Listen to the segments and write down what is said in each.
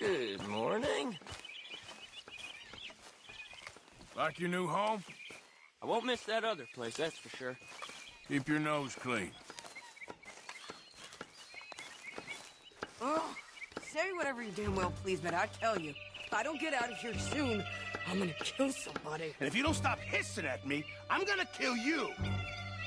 Good morning. Like your new home? I won't miss that other place, that's for sure. Keep your nose clean. Oh, say whatever you damn well please, but I tell you, if I don't get out of here soon, I'm gonna kill somebody. And if you don't stop hissing at me, I'm gonna kill you.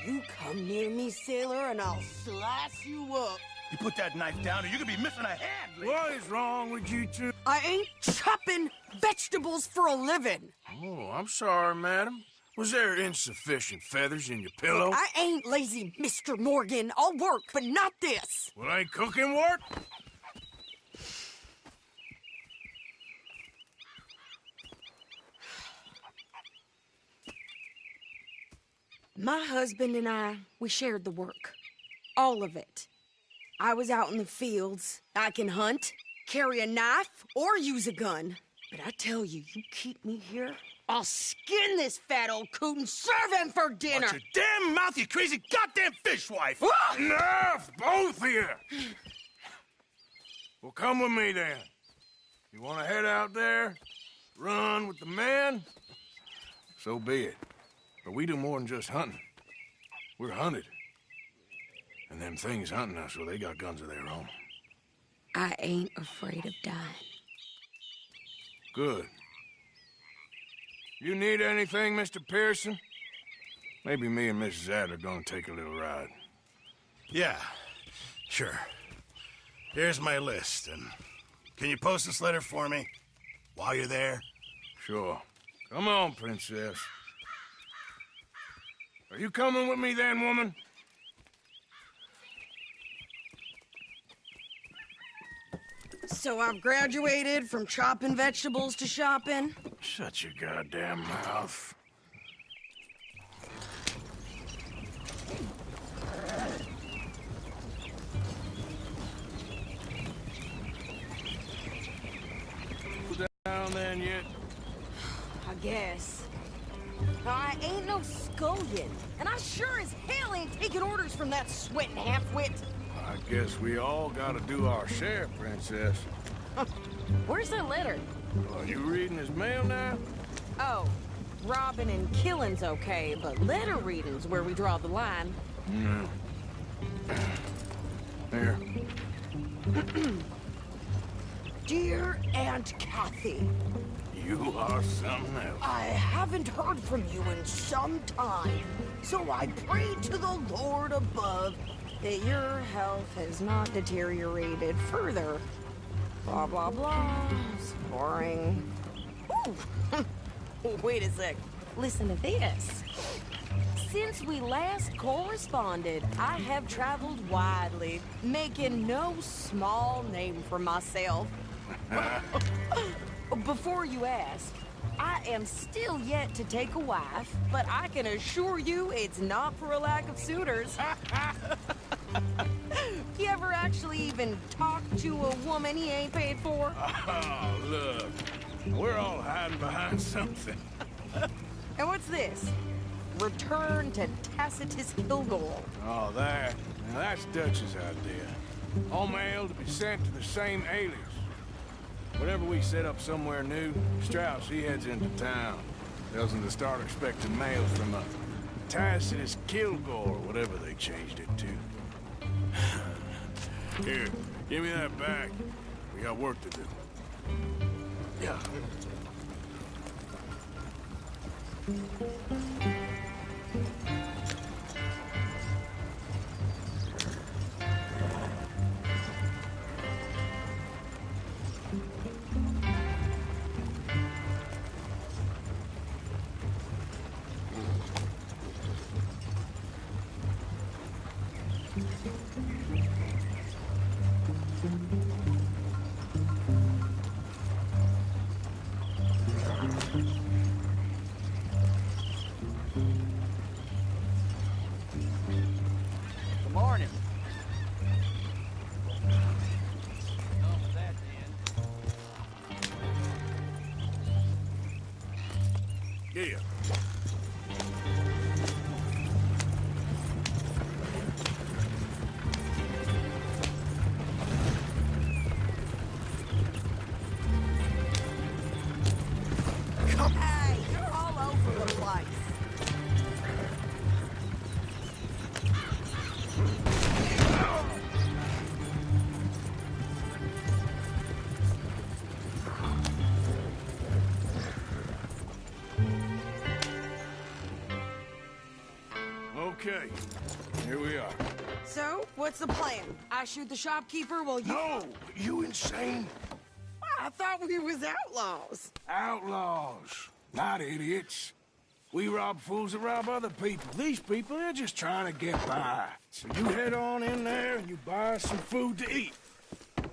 You come near me, sailor, and I'll slice you up. You put that knife down or you're gonna be missing a hand, Lee. What is wrong with you two? I ain't chopping vegetables for a living. Oh, I'm sorry, madam. Was there insufficient feathers in your pillow? I ain't lazy, Mr. Morgan. I'll work, but not this. Well, ain't cooking work? My husband and I, we shared the work. All of it. I was out in the fields. I can hunt, carry a knife, or use a gun. But I tell you, you keep me here, I'll skin this fat old coot and serve him for dinner. Watch your damn mouth, you crazy goddamn fishwife! Enough, both of you! Well, come with me, then. You want to head out there, run with the men? So be it. But we do more than just hunting. We're hunted. And them things hunting us, well, they got guns of their own. I ain't afraid of dying. Good. You need anything, Mr. Pearson? Maybe me and Mrs. Adler are gonna take a little ride. Yeah, sure. Here's my list, and can you post this letter for me while you're there? Sure. Come on, Princess. Are you coming with me then, woman? So I've graduated from chopping vegetables to shopping? Shut your goddamn mouth. Down then yet? I guess. I ain't no scullion, and I sure as hell ain't taking orders from that sweating half-wit. I guess we all gotta do our share, Princess. Where's that letter? Are you reading his mail now? Oh, robbing and killing's okay, but letter reading's where we draw the line. Here. Dear Aunt Kathy, You are something else. I haven't heard from you in some time, so I pray to the Lord above that your health has not deteriorated further. Blah, blah, blah. It's boring. Ooh! Wait a sec. Listen to this. Since we last corresponded, I have traveled widely, making no small name for myself. Before you ask, I am still yet to take a wife, but I can assure you it's not for a lack of suitors. You ever actually even talk to a woman he ain't paid for? Oh, look. We're all hiding behind something. And what's this? Return to Tacitus Kilgore. Oh, that. Now, that's Dutch's idea. All mail to be sent to the same alias. Whenever we set up somewhere new, Strauss, he heads into town. Tells them to start expecting mail from a Tacitus Kilgore, whatever they changed it to. Here, give me that back. We got work to do. Yeah. Good morning. Yeah. Okay, here we are. So, what's the plan? I shoot the shopkeeper while you... No, you insane? I thought we was outlaws. Outlaws, not idiots. We rob fools that rob other people. These people, they're just trying to get by. So you head on in there and you buy some food to eat.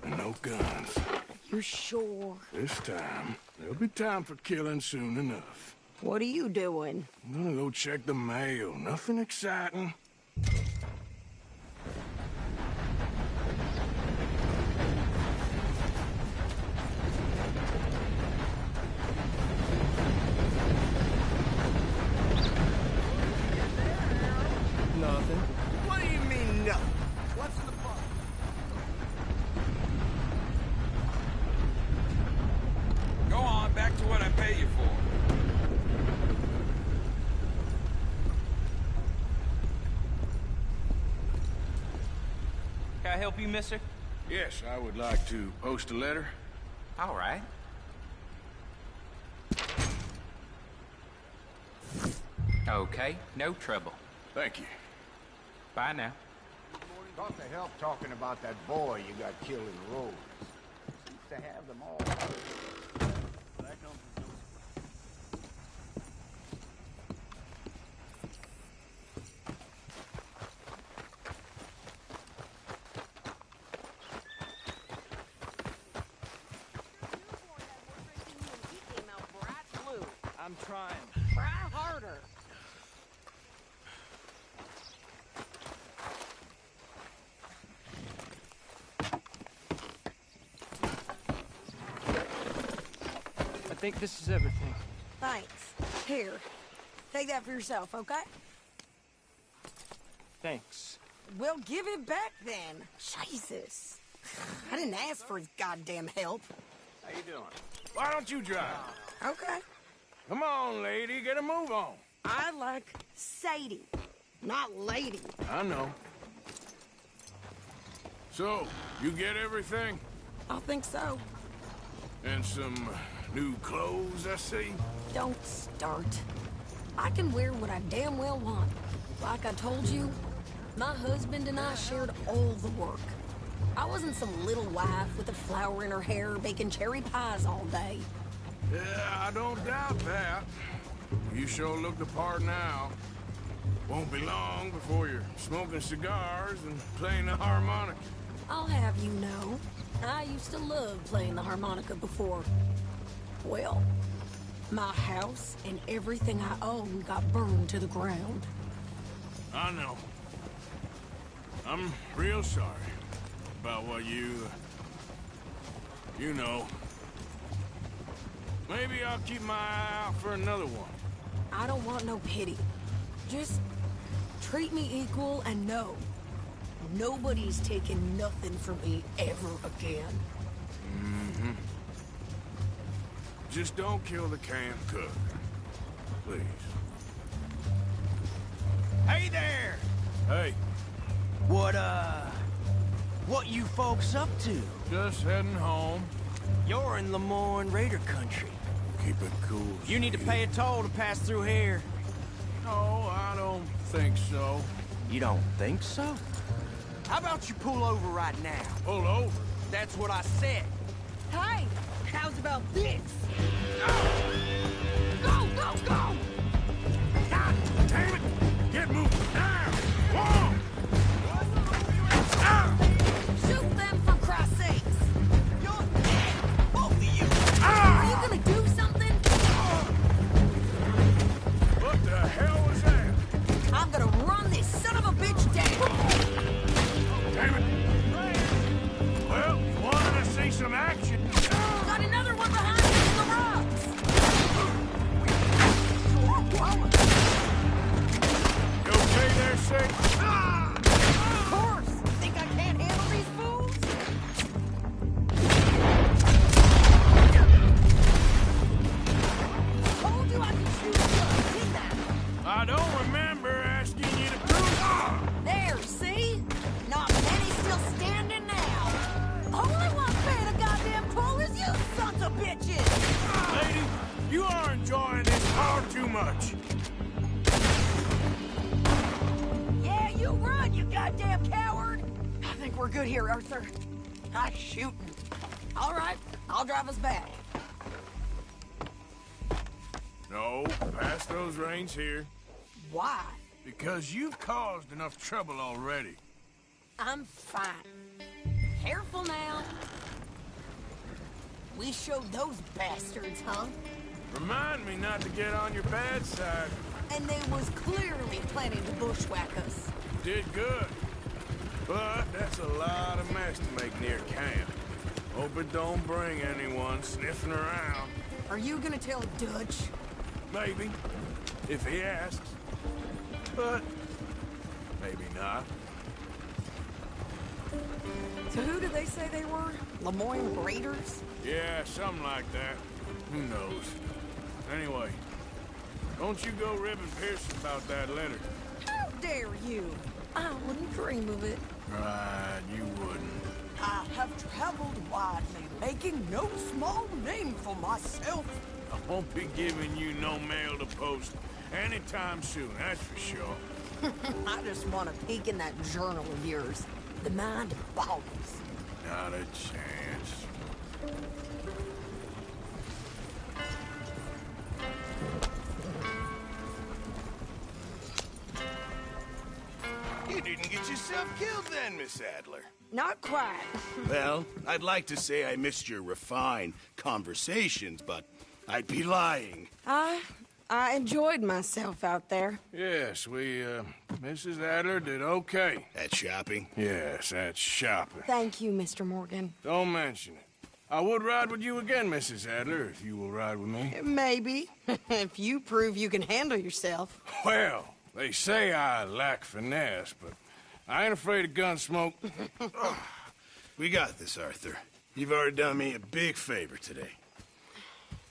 And no guns. You sure? This time, there'll be time for killing soon enough. What are you doing? I'm gonna go check the mail. Nothing exciting. Nothing. What do you mean, nothing? What's in the box? Go on, back to what I pay you for. Can I help you, mister? Yes, I would like to post a letter. All right. Okay, no trouble. Thank you. Bye now. Thought to help talking about that boy you got killed in the road. Used to have them all. I'm trying. Try harder. I think this is everything. Thanks. Here. Take that for yourself, okay? Thanks. Well, give it back then. Jesus. I didn't ask for his goddamn help. How you doing? Why don't you drive? Okay. Come on, lady, get a move on. I like Sadie, not lady. I know. So, you get everything? I think so. And some new clothes, I see? Don't start. I can wear what I damn well want. Like I told you, my husband and I shared all the work. I wasn't some little wife with a flower in her hair baking cherry pies all day. Yeah, I don't doubt that. You sure look the part now. Won't be long before you're smoking cigars and playing the harmonica. I'll have you know, I used to love playing the harmonica before. Well, my house and everything I own got burned to the ground. I know. I'm real sorry about what you know. Maybe I'll keep my eye out for another one. I don't want no pity. Just treat me equal and know nobody's taking nothing from me ever again. Mm-hmm. Just don't kill the camp cook. Please. Hey there! Hey, What you folks up to? just heading home. You're in Lemoyne Raider country. Keep it cool. You need to pay a toll to pass through here. No, I don't think so. You don't think so? How about you pull over right now? Pull over. That's what I said. Hey, how's about this? Go, go, go! God damn it! Get moving now! Whoa! Shoot them for Christ's sakes! You're dead, both of you. Are you gonna do something? What the hell was that? I'm gonna run this son of a bitch down! Damn it! Well, wanted to see some action. Got another one behind us in the rocks! You okay there, Sid? Of course! Think I can't handle these fools? Told you I could shoot a gun, didn't I? I don't remember asking you to prove. There, see? Not many still standing now. Only one paying a goddamn toll is you sons of bitches! Lady, you are enjoying this far too much. we're good here, Arthur. Nice shooting. All right, I'll drive us back. No, pass those reins here. Why? Because you've caused enough trouble already. I'm fine. Careful now. We showed those bastards, huh? Remind me not to get on your bad side. And they was clearly planning to bushwhack us. Did good. But that's a lot of mess to make near camp. Hope it don't bring anyone sniffing around. Are you gonna tell Dutch? Maybe, if he asks. But maybe not. So who did they say they were? Lemoyne Raiders? Yeah, something like that. Who knows? Anyway, don't you go ribbing Pearson about that letter. How dare you? I wouldn't dream of it. Right, you wouldn't. I have traveled widely, making no small name for myself. I won't be giving you no mail to post anytime soon, that's for sure. I just want to peek in that journal of yours. The mind boggles. Not a chance. You didn't get yourself killed then, Miss Adler. Not quite. Well, I'd like to say I missed your refined conversations, but I'd be lying. I enjoyed myself out there. Yes, Mrs. Adler did okay. At shopping? Yes, that's shopping. Thank you, Mr. Morgan. Don't mention it. I would ride with you again, Mrs. Adler, if you will ride with me. Maybe. If you prove you can handle yourself. Well, they say I lack finesse, but I ain't afraid of gunsmoke. We got this, Arthur. You've already done me a big favor today.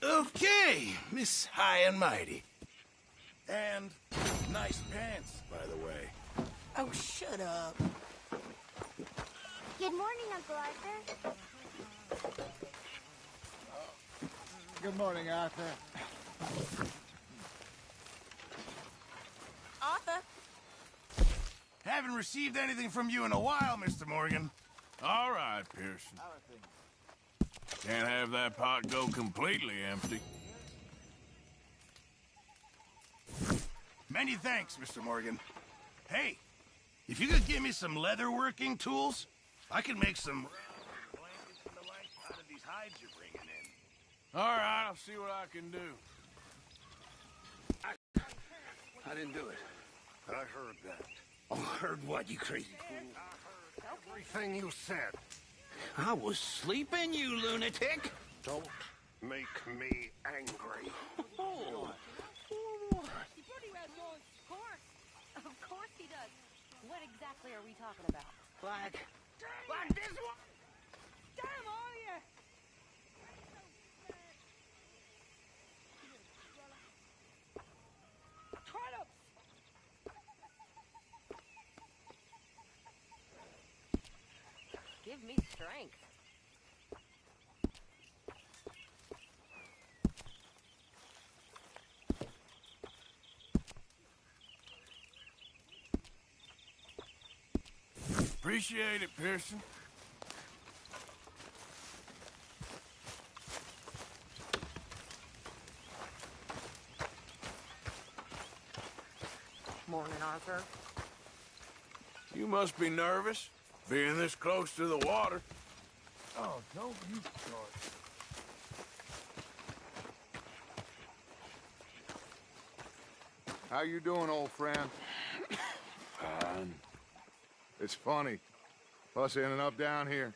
Okay, Miss High and Mighty. And nice pants, by the way. Oh, shut up. Good morning, Uncle Arthur. Good morning, Arthur. Arthur? Haven't received anything from you in a while, Mr. Morgan. All right, Pearson. Can't have that pot go completely empty. Many thanks, Mr. Morgan. Hey, if you could give me some leather working tools, I can make some blankets and the like out of these hides you're bringing in. All right, I'll see what I can do. I didn't do it. But I heard that. Oh, heard what, you crazy fool? Everything you said. I was sleeping, you lunatic! Don't make me angry. Of course he does. What exactly are we talking about? Like this one! Damn, are you? Give me strength. Appreciate it, Pearson. Morning, Arthur. You must be nervous, being this close to the water. Oh, don't you start. How you doing, old friend? Fine. It's funny, us ending up down here.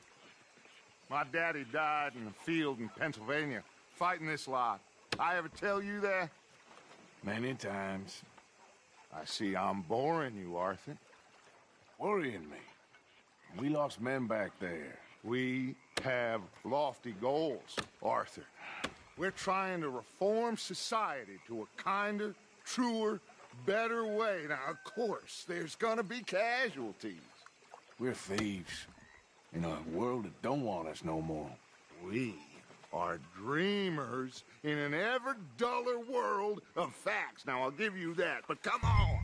My daddy died in the field in Pennsylvania, fighting this lot. I ever tell you that? Many times. I see I'm boring you, Arthur. Worrying me. We lost men back there. We have lofty goals, Arthur. We're trying to reform society to a kinder, truer, better way. Now, of course, there's gonna be casualties. We're thieves. In a world that don't want us no more. We are dreamers in an ever duller world of facts. Now, I'll give you that, but come on.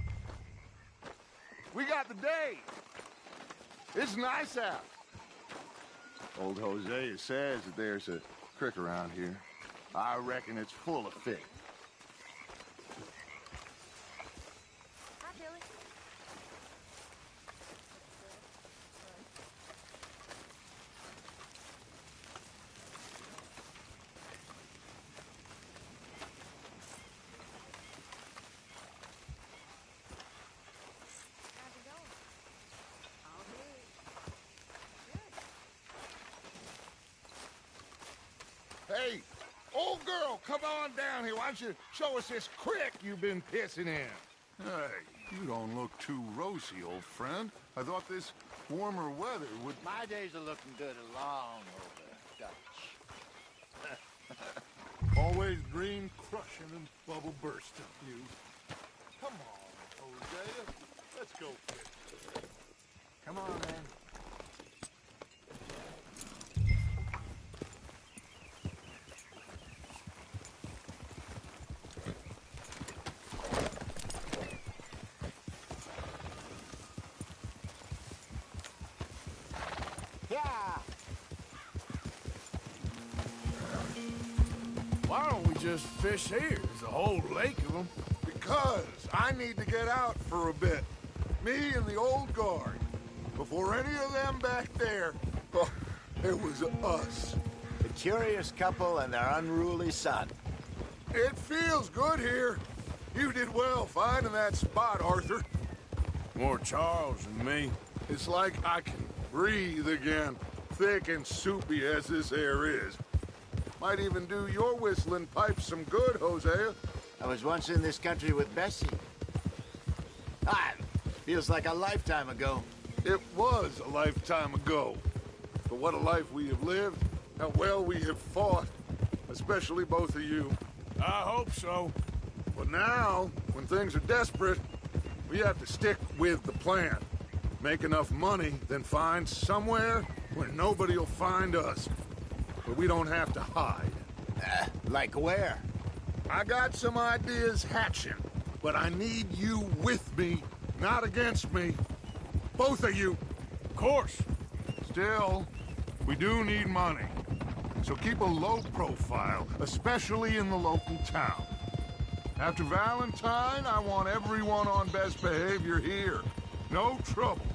We got the day. It's nice out. Old Hosea says that there's a creek around here. I reckon it's full of fish. Hi, Billy. How's it going? All good. Hey, old girl, come on down here. Why don't you show us this creek you've been pissing in? Hey, you don't look too rosy, old friend. I thought this warmer weather would... My days are looking good along over Dutch. Always green crushing and bubble bursting, you. Come on, Hosea. Let's go fishing. Come on, man. Yeah. Why don't we just fish here? There's a whole lake of them. Because I need to get out for a bit. Me and the old guard. Before any of them back there, oh, it was us. The curious couple and their unruly son. It feels good here. You did well finding that spot, Arthur. More Charles than me. It's like I can breathe again, thick and soupy as this air is. Might even do your whistling pipes some good, Hosea. I was once in this country with Bessie. Feels like a lifetime ago. It was a lifetime ago. But what a life we have lived, how well we have fought. Especially both of you. I hope so. But now, when things are desperate, we have to stick with the plan. Make enough money, then find somewhere where nobody will find us. Where we don't have to hide. Like where? I got some ideas hatching, but I need you with me, not against me. Both of you. Of course. Still, we do need money. So keep a low profile, especially in the local town. After Valentine, I want everyone on best behavior here. No trouble.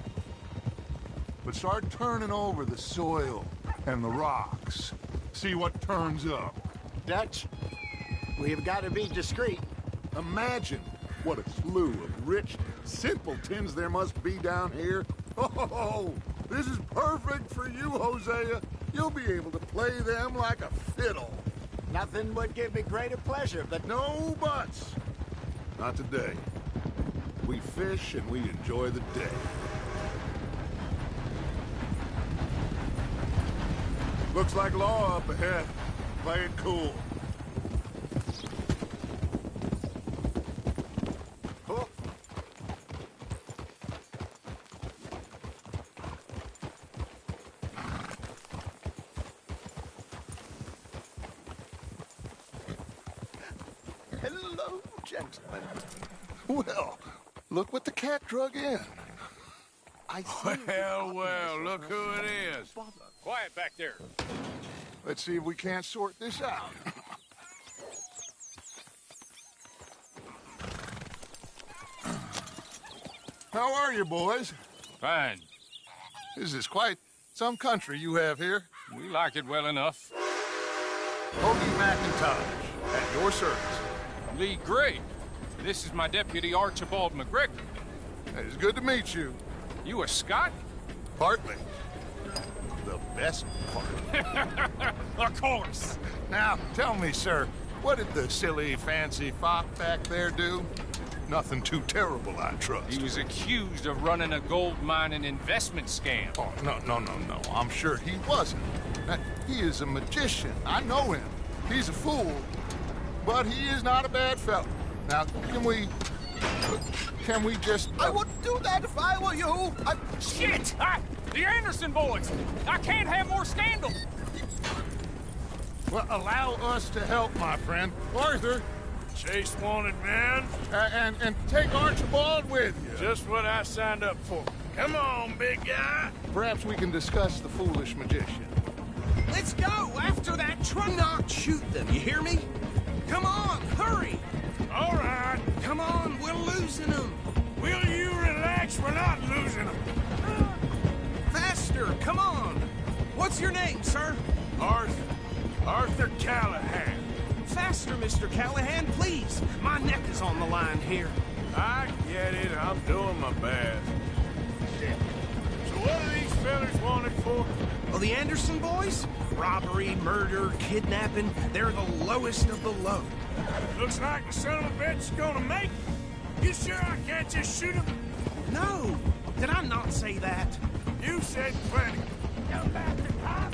But start turning over the soil and the rocks. See what turns up. Dutch, we've got to be discreet. Imagine what a slew of rich simpletons there must be down here. Oh, this is perfect for you, Hosea. You'll be able to play them like a fiddle. Nothing would give me greater pleasure, but No buts. Not today. We fish and we enjoy the day. Looks like law up ahead. Play it cool. Oh. Hello, gentlemen. Well, look what the cat drug in. I see Well, look who it is. Quiet back there. Let's see if we can't sort this out. How are you, boys? Fine. This is quite some country you have here. We like it well enough. Hoagie McIntosh, at your service. Lee Gray. This is my deputy, Archibald McGregor. It's good to meet you. You a Scot? Partly. The best part. Of course. Now, tell me, sir, what did the silly, fancy fop back there do? Nothing too terrible, I trust. He was accused of running a gold mining investment scam. Oh, no. I'm sure he wasn't. He is a magician. I know him. He's a fool. But he is not a bad fellow. Now, can we just... I wouldn't do that if I were you. Shit! The Anderson boys! I can't have more scandal! Well, allow us to help, my friend. Arthur, Chase wanted man. and take Archibald with you. Just what I signed up for. Come on, big guy. Perhaps we can discuss the foolish magician. Let's go after that truck. Not shoot them, you hear me? Come on, hurry! All right. Come on, we're losing them. Will you relax? We're not losing them. Faster, come on. What's your name, sir? Arthur. Arthur Callahan. Faster, Mr. Callahan, please. My neck is on the line here. I get it. I'm doing my best. So what are these fellas wanted for? Oh, the Anderson boys? Robbery, murder, kidnapping. They're the lowest of the low. Looks like the son of a bitch is gonna make it. You sure I can't just shoot him? No. Did I not say that? You said plenty. You bastard cop!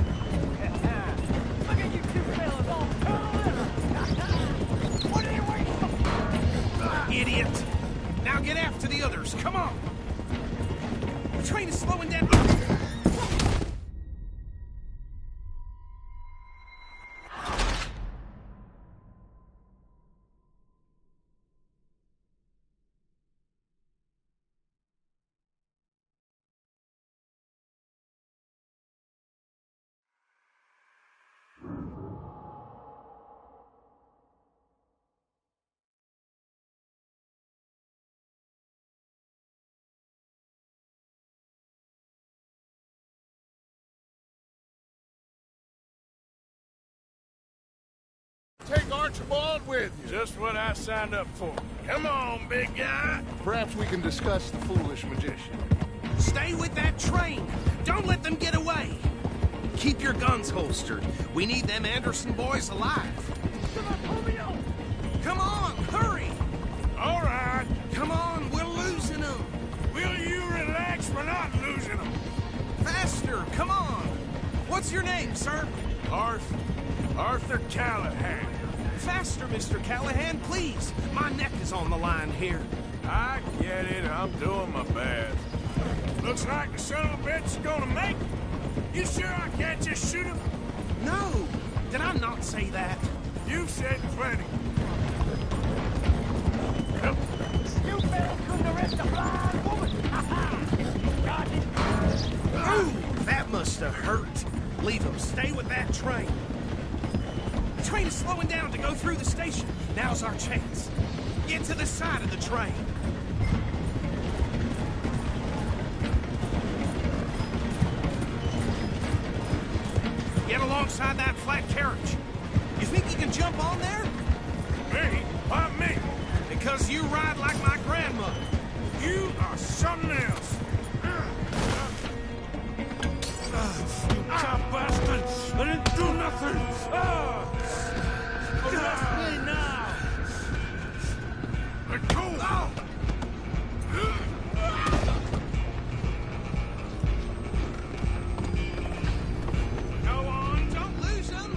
Look at you two fellas all curled up! What are you waiting for? Idiot. Now get after the others. Come on. The train is slowing down. Take Archibald with you. Just what I signed up for. Come on, big guy. Perhaps we can discuss the foolish magician. Stay with that train. Don't let them get away. Keep your guns holstered. We need them Anderson boys alive. Come on, hurry. All right. Come on, we're losing them. Will you relax? We're not losing them. Faster, come on. What's your name, sir? Arthur. Arthur Callahan. Faster, Mr. Callahan, please. My neck is on the line here. I get it. I'm doing my best. Looks like the son of a bitch is gonna make it. You sure I can't just shoot him? No. Did I not say that? You said plenty. You fellas couldn't arrest a blind woman! God didn't... Ooh, that must have hurt. Leave them. Stay with that train. The train is slowing down to go through the station. Now's our chance. Get to the side of the train. Get alongside that flat carriage. You think you can jump on there? Me? Why me? Because you ride like my grandmother. You are something else. You cop bastard! I didn't do nothing! Arrest me now! Let go! Go on, don't lose them.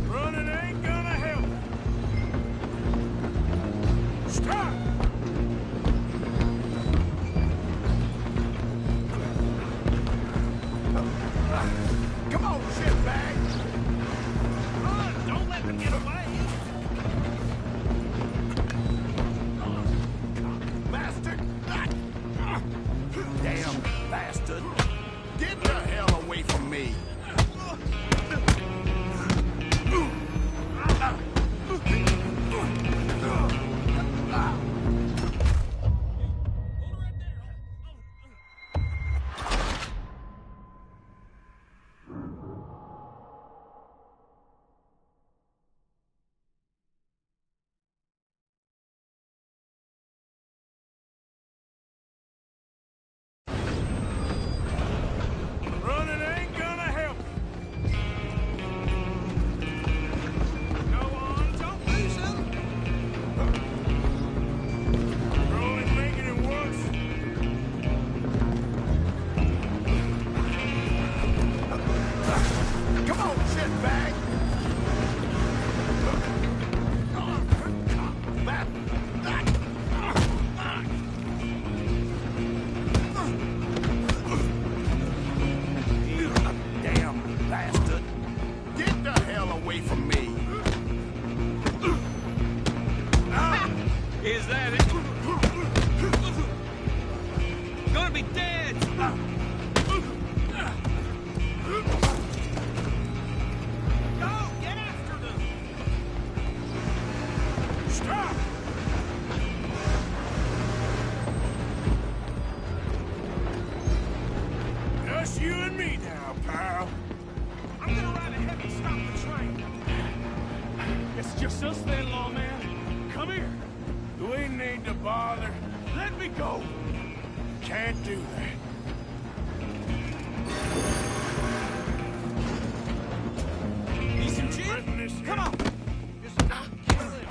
Running ain't gonna help. Stop! Come on, shitbag! Run, don't let them get away. Bastard! Damn bastard! Get the hell away from me! Running ain't gonna help. Go on, don't lose them. You're only making it worse. Come on, shitbag! You damn bastard. Get the hell away from me! Is that it? Go be dead! Go! Get after them! Stop! Just you and me now, pal. I'm gonna ride ahead and stop the train. It's just us then, lawman. Come here. Do we need to bother? Let me go. Can't do that. Need some gin? Come on! Just don't kill him.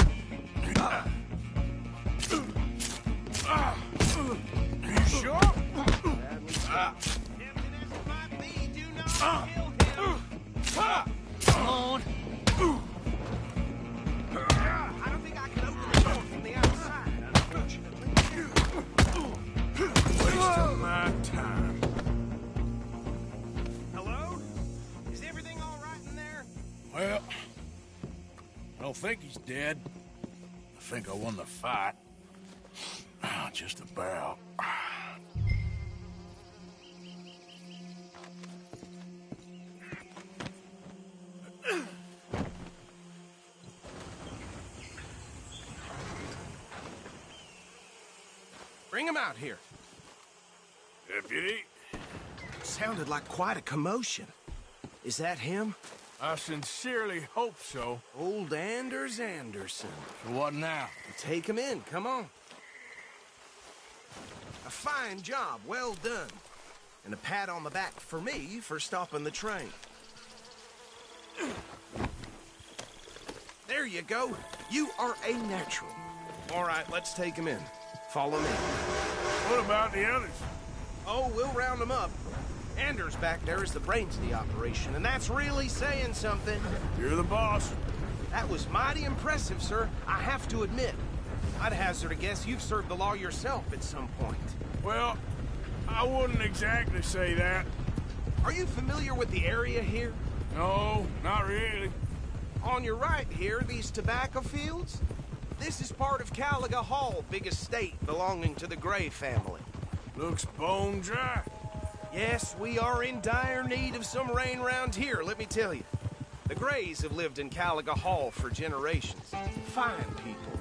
You sure? Tempting as it might be, do not kill him. Come on. I don't think I can open the door from the outside, unfortunately. Waste of my time. Hello? Is everything all right in there? Well, I don't think he's dead. I think I won the fight. Just about. Bring him out here. Deputy, Sounded like quite a commotion. Is that him? I sincerely hope so. Old Anders Anderson. So what now? Take him in, come on. A fine job, well done. And a pat on the back for me for stopping the train. There you go. You are a natural. All right, let's take him in. Follow me. What about the others? Oh, we'll round them up. Anders back there is the brains of the operation, and that's really saying something. You're the boss. That was mighty impressive, sir. I have to admit. I'd hazard a guess you've served the law yourself at some point. Well, I wouldn't exactly say that. Are you familiar with the area here? No, not really. On your right here, these tobacco fields? This is part of Caliga Hall, big estate belonging to the Gray family. Looks bone dry. Yes, we are in dire need of some rain round here, let me tell you. The Grays have lived in Caliga Hall for generations. Fine people.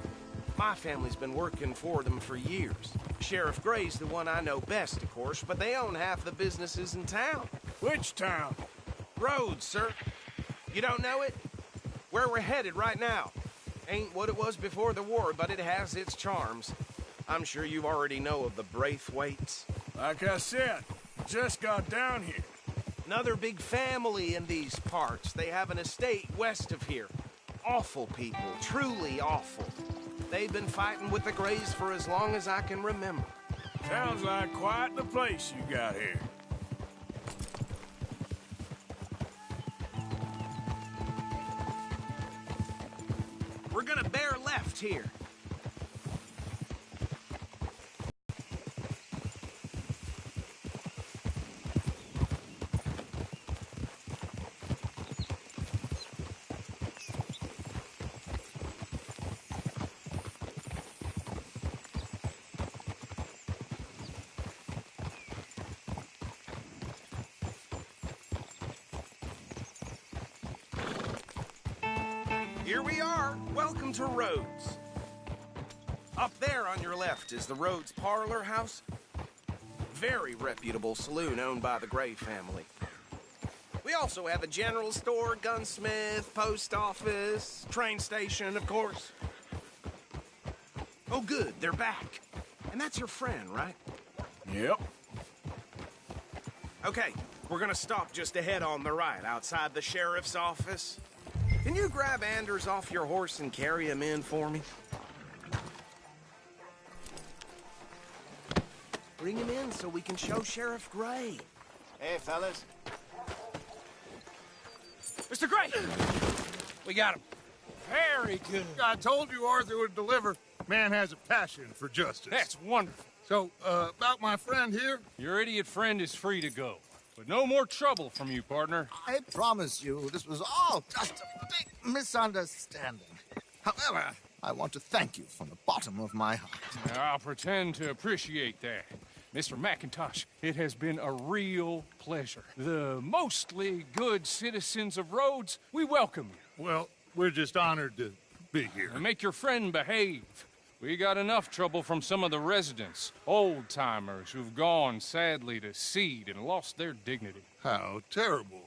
My family's been working for them for years. Sheriff Gray's the one I know best, of course, but they own half the businesses in town. Which town? Rhodes, sir. You don't know it? Where we're headed right now. Ain't what it was before the war, but it has its charms. I'm sure you already know of the Braithwaites. Like I said, just got down here. Another big family in these parts. They have an estate west of here. Awful people, truly awful. They've been fighting with the Grays for as long as I can remember. Sounds like quite the place you got here. We're gonna bear left here. Here we are. Welcome to Rhodes. Up there on your left is the Rhodes Parlor House. Very reputable saloon owned by the Gray family. We also have a general store, gunsmith, post office, train station, of course. Oh, good, they're back. And that's your friend, right? Yep. Okay, we're gonna stop just ahead on the right, outside the sheriff's office. Can you grab Anders off your horse and carry him in for me? Bring him in so we can show Sheriff Gray. Hey, fellas. Mr. Gray! We got him. Very good. I told you Arthur would deliver. Man has a passion for justice. That's wonderful. So, about my friend here, Your idiot friend is free to go. But no more trouble from you, partner. I promise you, this was all just a big misunderstanding. However, I want to thank you from the bottom of my heart. I'll pretend to appreciate that. Mr. McIntosh, it has been a real pleasure. The mostly good citizens of Rhodes, we welcome you. Well, we're just honored to be here. And make your friend behave. We got enough trouble from some of the residents, old-timers who've gone, sadly, to seed and lost their dignity. How terrible.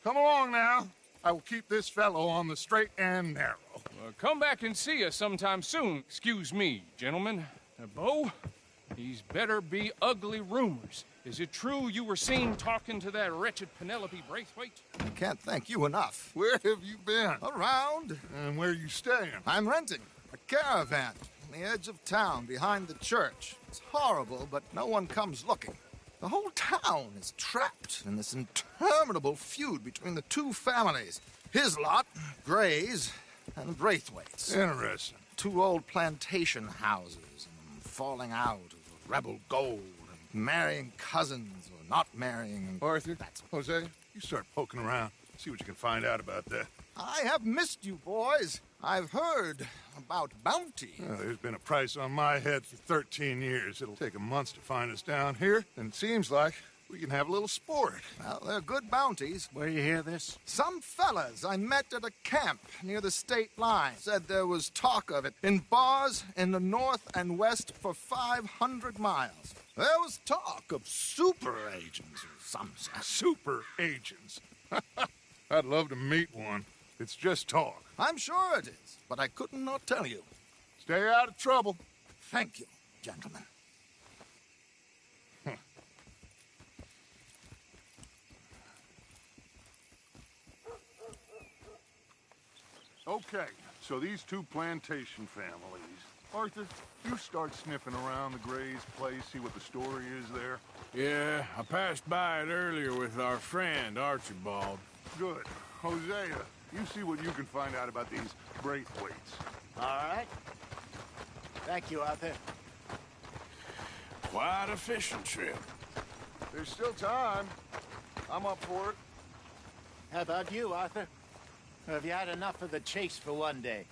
Come along now. I will keep this fellow on the straight and narrow. Come back and see us sometime soon. Excuse me, gentlemen. Bo, these better be ugly rumors. Is it true you were seen talking to that wretched Penelope Braithwaite? I can't thank you enough. Where have you been? Around. And where are you staying? I'm renting a caravan on the edge of town behind the church. It's horrible, but no one comes looking. The whole town is trapped in this interminable feud between the two families. His lot, Gray's, and Braithwaite's. Interesting. Two old plantation houses, and falling out of rebel gold, and marrying cousins or not marrying. And Arthur, Jose, you start poking around. See what you can find out about that. I have missed you, boys. I've heard about bounty. Well, there's been a price on my head for 13 years. It'll take 'em months to find us down here, and it seems like we can have a little sport. Well, they're good bounties. Where you hear this? Some fellas I met at a camp near the state line said there was talk of it in bars in the north and west for 500 miles. There was talk of super agents or some such. Super agents. I'd love to meet one. It's just talk. I'm sure it is, but I couldn't not tell you. Stay out of trouble. Thank you, gentlemen. Okay, so these two plantation families. Arthur, you start sniffing around the Gray's place, see what the story is there. Yeah, I passed by it earlier with our friend, Archibald. Good. Hosea, you see what you can find out about these Braithwaites. All right. Thank you, Arthur. Quite a fishing trip. There's still time. I'm up for it. How about you, Arthur? Or have you had enough of the chase for one day?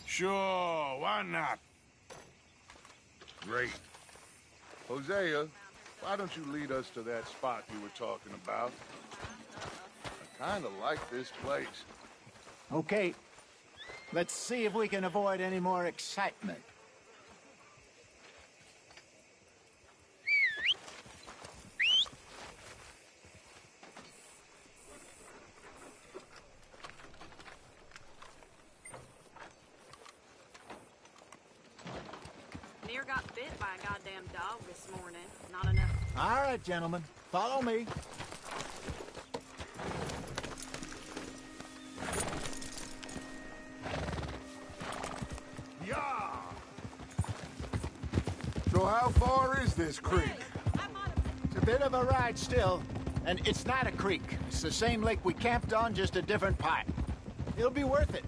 Sure, why not? Great. Hosea, why don't you lead us to that spot you were talking about? I kind of like this place. Okay. Let's see if we can avoid any more excitement. Near got bit by a goddamn dog this morning. Not enough. All right, gentlemen. Follow me. Yeah! So how far is this creek? It's a bit of a ride still, and it's not a creek. It's the same lake we camped on, just a different part. It'll be worth it.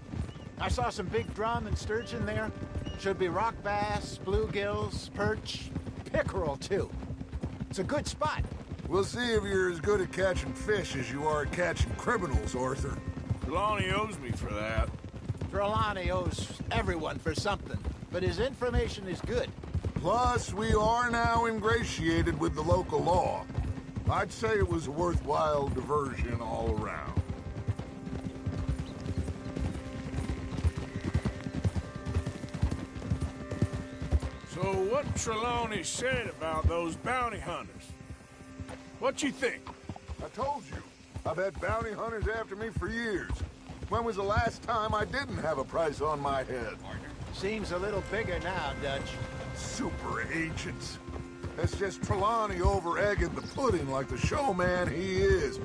I saw some big drum and sturgeon there. Should be rock bass, bluegills, perch, pickerel, too. It's a good spot. We'll see if you're as good at catching fish as you are at catching criminals, Arthur. Trelawney owes me for that. Trelawney owes everyone for something, but his information is good. Plus, we are now ingratiated with the local law. I'd say it was a worthwhile diversion all around. So what Trelawney said about those bounty hunters? What you think? I told you, I've had bounty hunters after me for years. When was the last time I didn't have a price on my head? Seems a little bigger now, Dutch. Super agents. That's just Trelawney over-egging the pudding like the showman he is.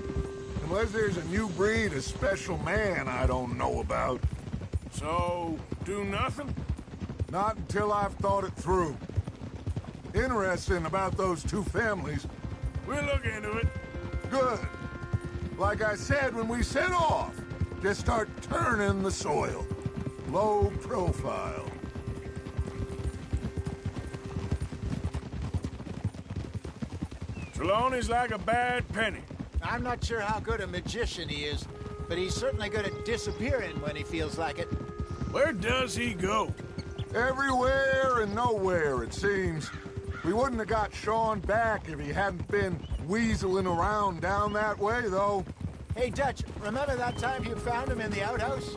Unless there's a new breed of special man I don't know about. So, do nothing? Not until I've thought it through. Interesting about those two families. We'll look into it. Good. Like I said when we set off, just start turning the soil. Low profile. Trelawney's like a bad penny. I'm not sure how good a magician he is, but he's certainly good at disappearing when he feels like it. Where does he go? Everywhere and nowhere, it seems. We wouldn't have got Sean back if he hadn't been weaseling around down that way, though. Hey, Dutch, remember that time you found him in the outhouse?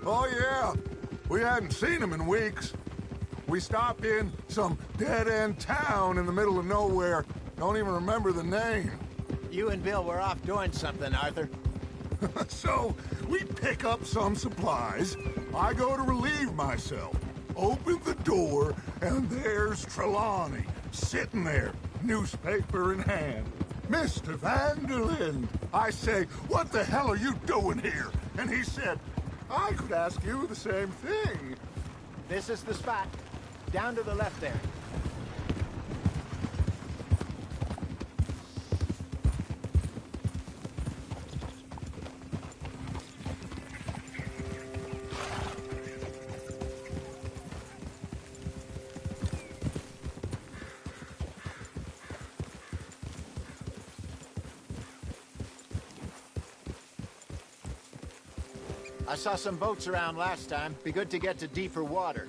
Oh, yeah. We hadn't seen him in weeks. We stopped in some dead-end town in the middle of nowhere. Don't even remember the name. You and Bill were off doing something, Arthur. So, we pick up some supplies. I go to relieve myself. Open the door, and there's Trelawney, sitting there, newspaper in hand. Mr. Van der Linde. I say, what the hell are you doing here? And he said, I could ask you the same thing. This is the spot. Down to the left there. I saw some boats around last time. Be good to get to deeper water.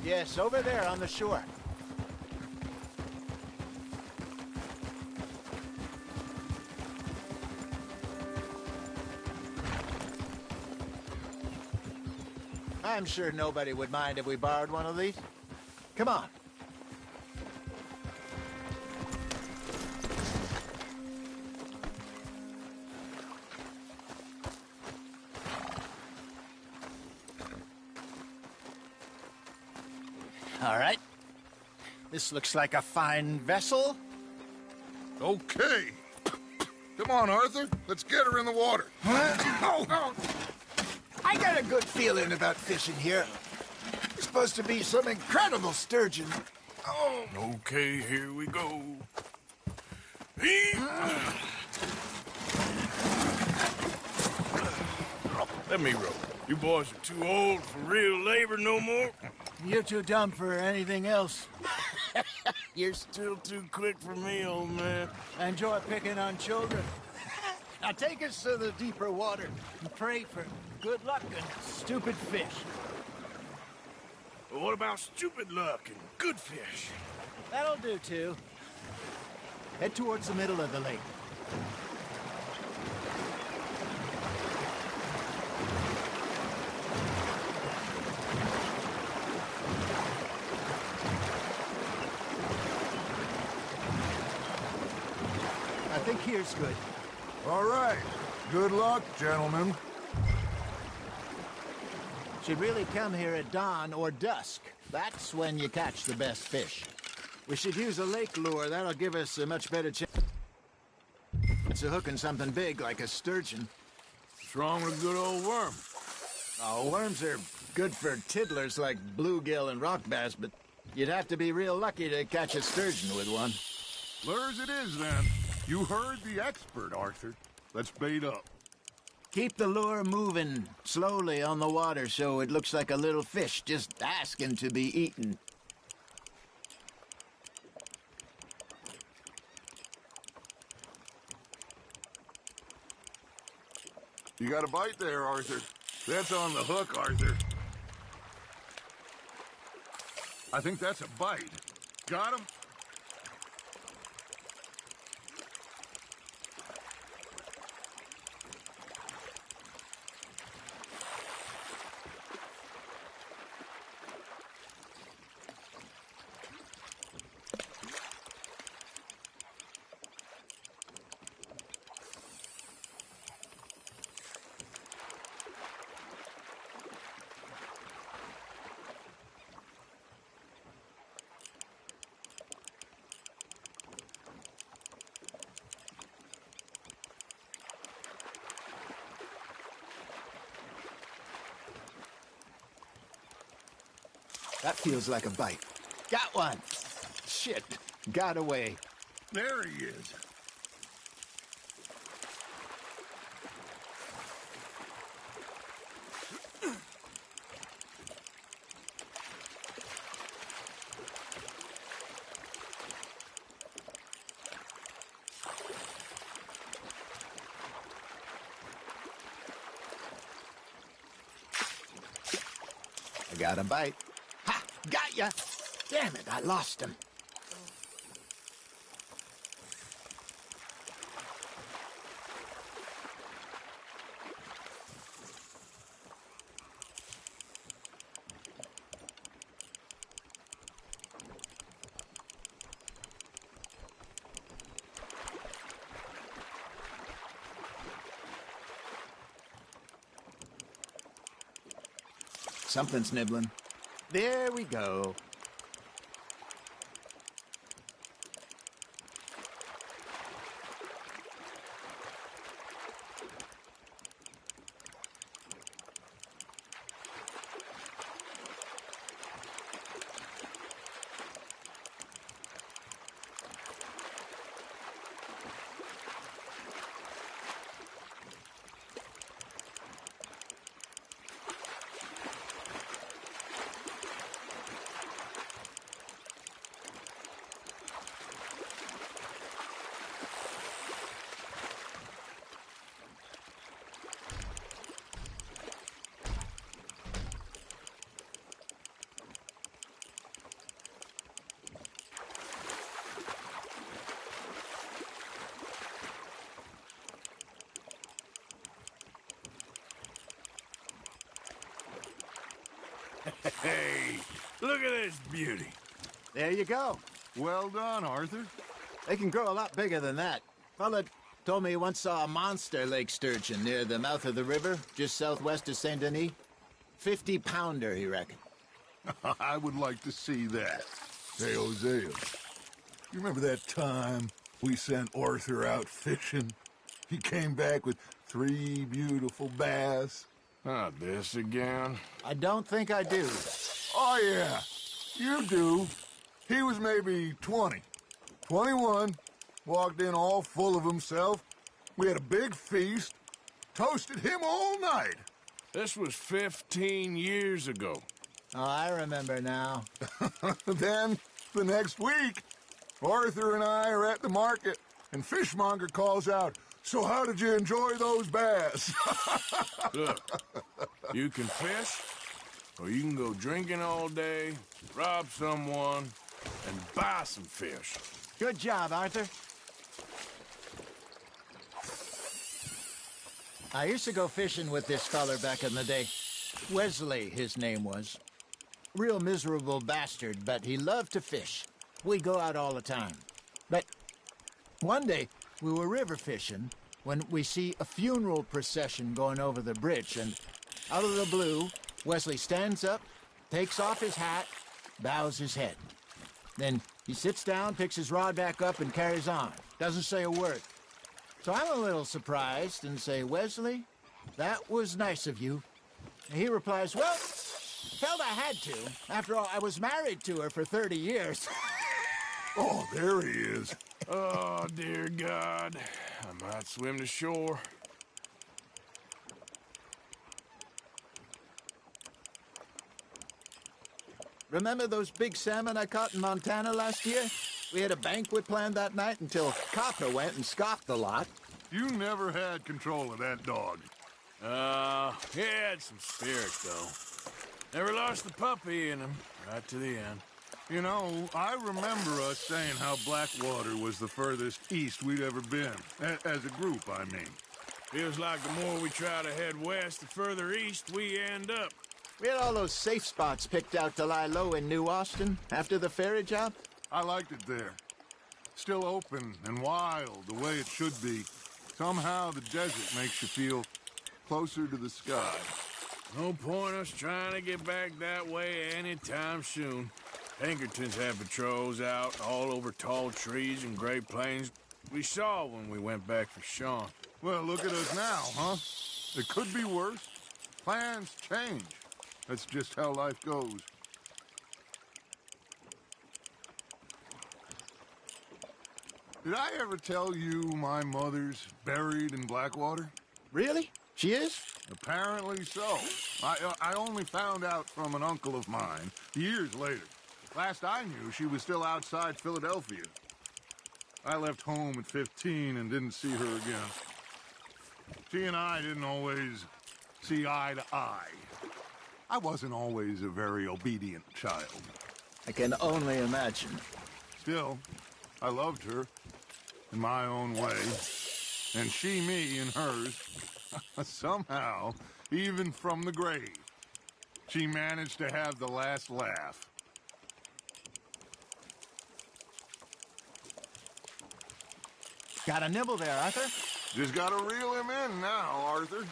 Yes, over there on the shore. I'm sure nobody would mind if we borrowed one of these. Come on. All right. This looks like a fine vessel. Okay. Come on, Arthur. Let's get her in the water. Oh. I got a good feeling about fishing here. It's supposed to be some incredible sturgeon. Oh. Okay, here we go. Let me row. You boys are too old for real labor no more. You're too dumb for anything else. You're still too quick for me, old man. I enjoy picking on children. Now take us to the deeper water and pray for good luck and stupid fish. Well, what about stupid luck and good fish? That'll do, too. Head towards the middle of the lake. I think here's good. All right. Good luck, gentlemen. Should really come here at dawn or dusk. That's when you catch the best fish. We should use a lake lure. That'll give us a much better chance of hooking something big like a sturgeon. What's wrong with a good old worm? Oh, worms are good for tiddlers like bluegill and rock bass, but you'd have to be real lucky to catch a sturgeon with one. Lures it is, then. You heard the expert, Arthur. Let's bait up. Keep the lure moving slowly on the water so it looks like a little fish just asking to be eaten. You got a bite there, Arthur. That's on the hook, Arthur. I think that's a bite. Got him? That feels like a bite. Got one. Shit. Got away. There he is. Got a bite. Ha! Got ya! Damn it, I lost him. Something's nibbling. There we go. Hey, look at this beauty. There you go. Well done, Arthur. They can grow a lot bigger than that. Fella told me he once saw a monster lake sturgeon near the mouth of the river, just southwest of Saint Denis. 50-pounder, he reckoned. I would like to see that. Hey, Hosea, you remember that time we sent Arthur out fishing? He came back with 3 beautiful bass. Not this again. I don't think I do. Oh, yeah, you do. He was maybe 20, 21, walked in all full of himself. We had a big feast, toasted him all night. This was 15 years ago. Oh, I remember now. Then, the next week, Arthur and I are at the market, and Fishmonger calls out, "So how did you enjoy those bass?" Look, you can fish, or you can go drinking all day, rob someone, and buy some fish. Good job, Arthur. I used to go fishing with this feller back in the day. Wesley, his name was. Real miserable bastard, but he loved to fish. We go out all the time. But one day, we were river fishing when we see a funeral procession going over the bridge, and out of the blue, Wesley stands up, takes off his hat, bows his head. Then he sits down, picks his rod back up, and carries on. Doesn't say a word. So I'm a little surprised and say, "Wesley, that was nice of you." And he replies, "Well, felt I had to. After all, I was married to her for 30 years. Oh, there he is. Oh, dear God. I might swim to shore. Remember those big salmon I caught in Montana last year? We had a banquet planned that night until Copper went and scoffed the lot. You never had control of that dog. He had some spirit, though. Never lost the puppy in him, right to the end. You know, I remember us saying how Blackwater was the furthest east we'd ever been. As a group, I mean. Feels like the more we try to head west, the further east we end up. We had all those safe spots picked out to lie low in New Austin after the ferry job. I liked it there. Still open and wild, the way it should be. Somehow the desert makes you feel closer to the sky. No point us trying to get back that way anytime soon. Pinkertons had patrols out all over tall trees and Great Plains. We saw when we went back for Sean. Well, look at us now, huh? It could be worse. Plans change. That's just how life goes. Did I ever tell you my mother's buried in Blackwater? Really? She is? Apparently so. I only found out from an uncle of mine years later. Last I knew, she was still outside Philadelphia. I left home at 15 and didn't see her again. She and I didn't always see eye to eye. I wasn't always a very obedient child. I can only imagine. Still, I loved her in my own way, and she me in hers. Somehow, even from the grave, she managed to have the last laugh. Got a nibble there, Arthur? Just gotta reel him in now, Arthur.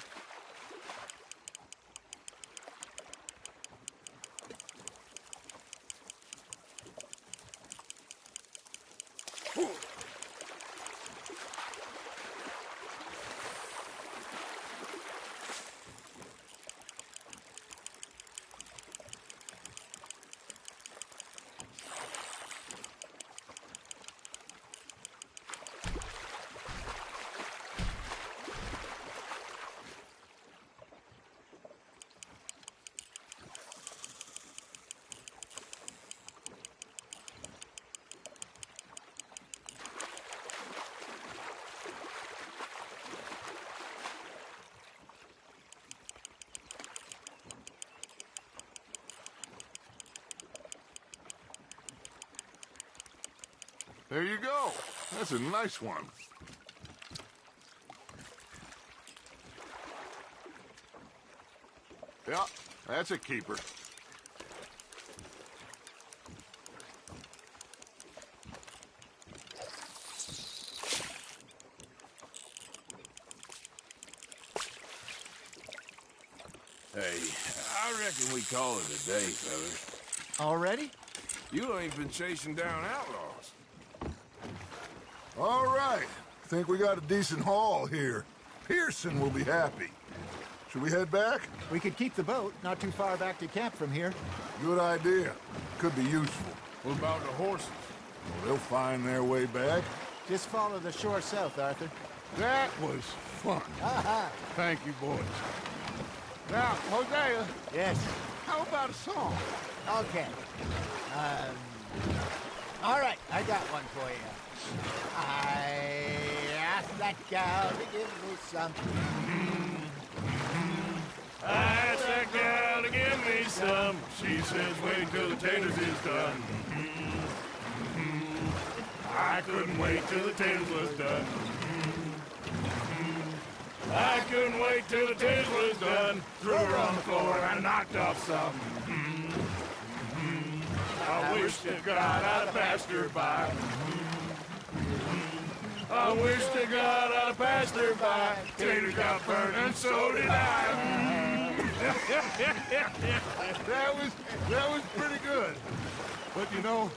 There you go. That's a nice one. Yeah, that's a keeper. Hey, I reckon we call it a day, fellas. Already? You ain't been chasing down outlaws. All right. Think we got a decent haul here. Pearson will be happy. Should we head back? We could keep the boat not too far back to camp from here. Good idea. Could be useful. What about the horses? Well, they'll find their way back. Just follow the shore south, Arthur. That was fun. Aha! Thank you, boys. Now, Hosea, Yes. how about a song? Okay. All right, I got one for you. I asked that gal to give me some. I asked that gal to give me some. She says, wait till the taters is done. I couldn't wait till the taters was done. I couldn't wait till the taters was done. Threw her on the floor and I knocked off some. I wish to God I'd have passed her by. I wish to God I'd have passed her by. Taters got burned and so did I. That was pretty good. But you know,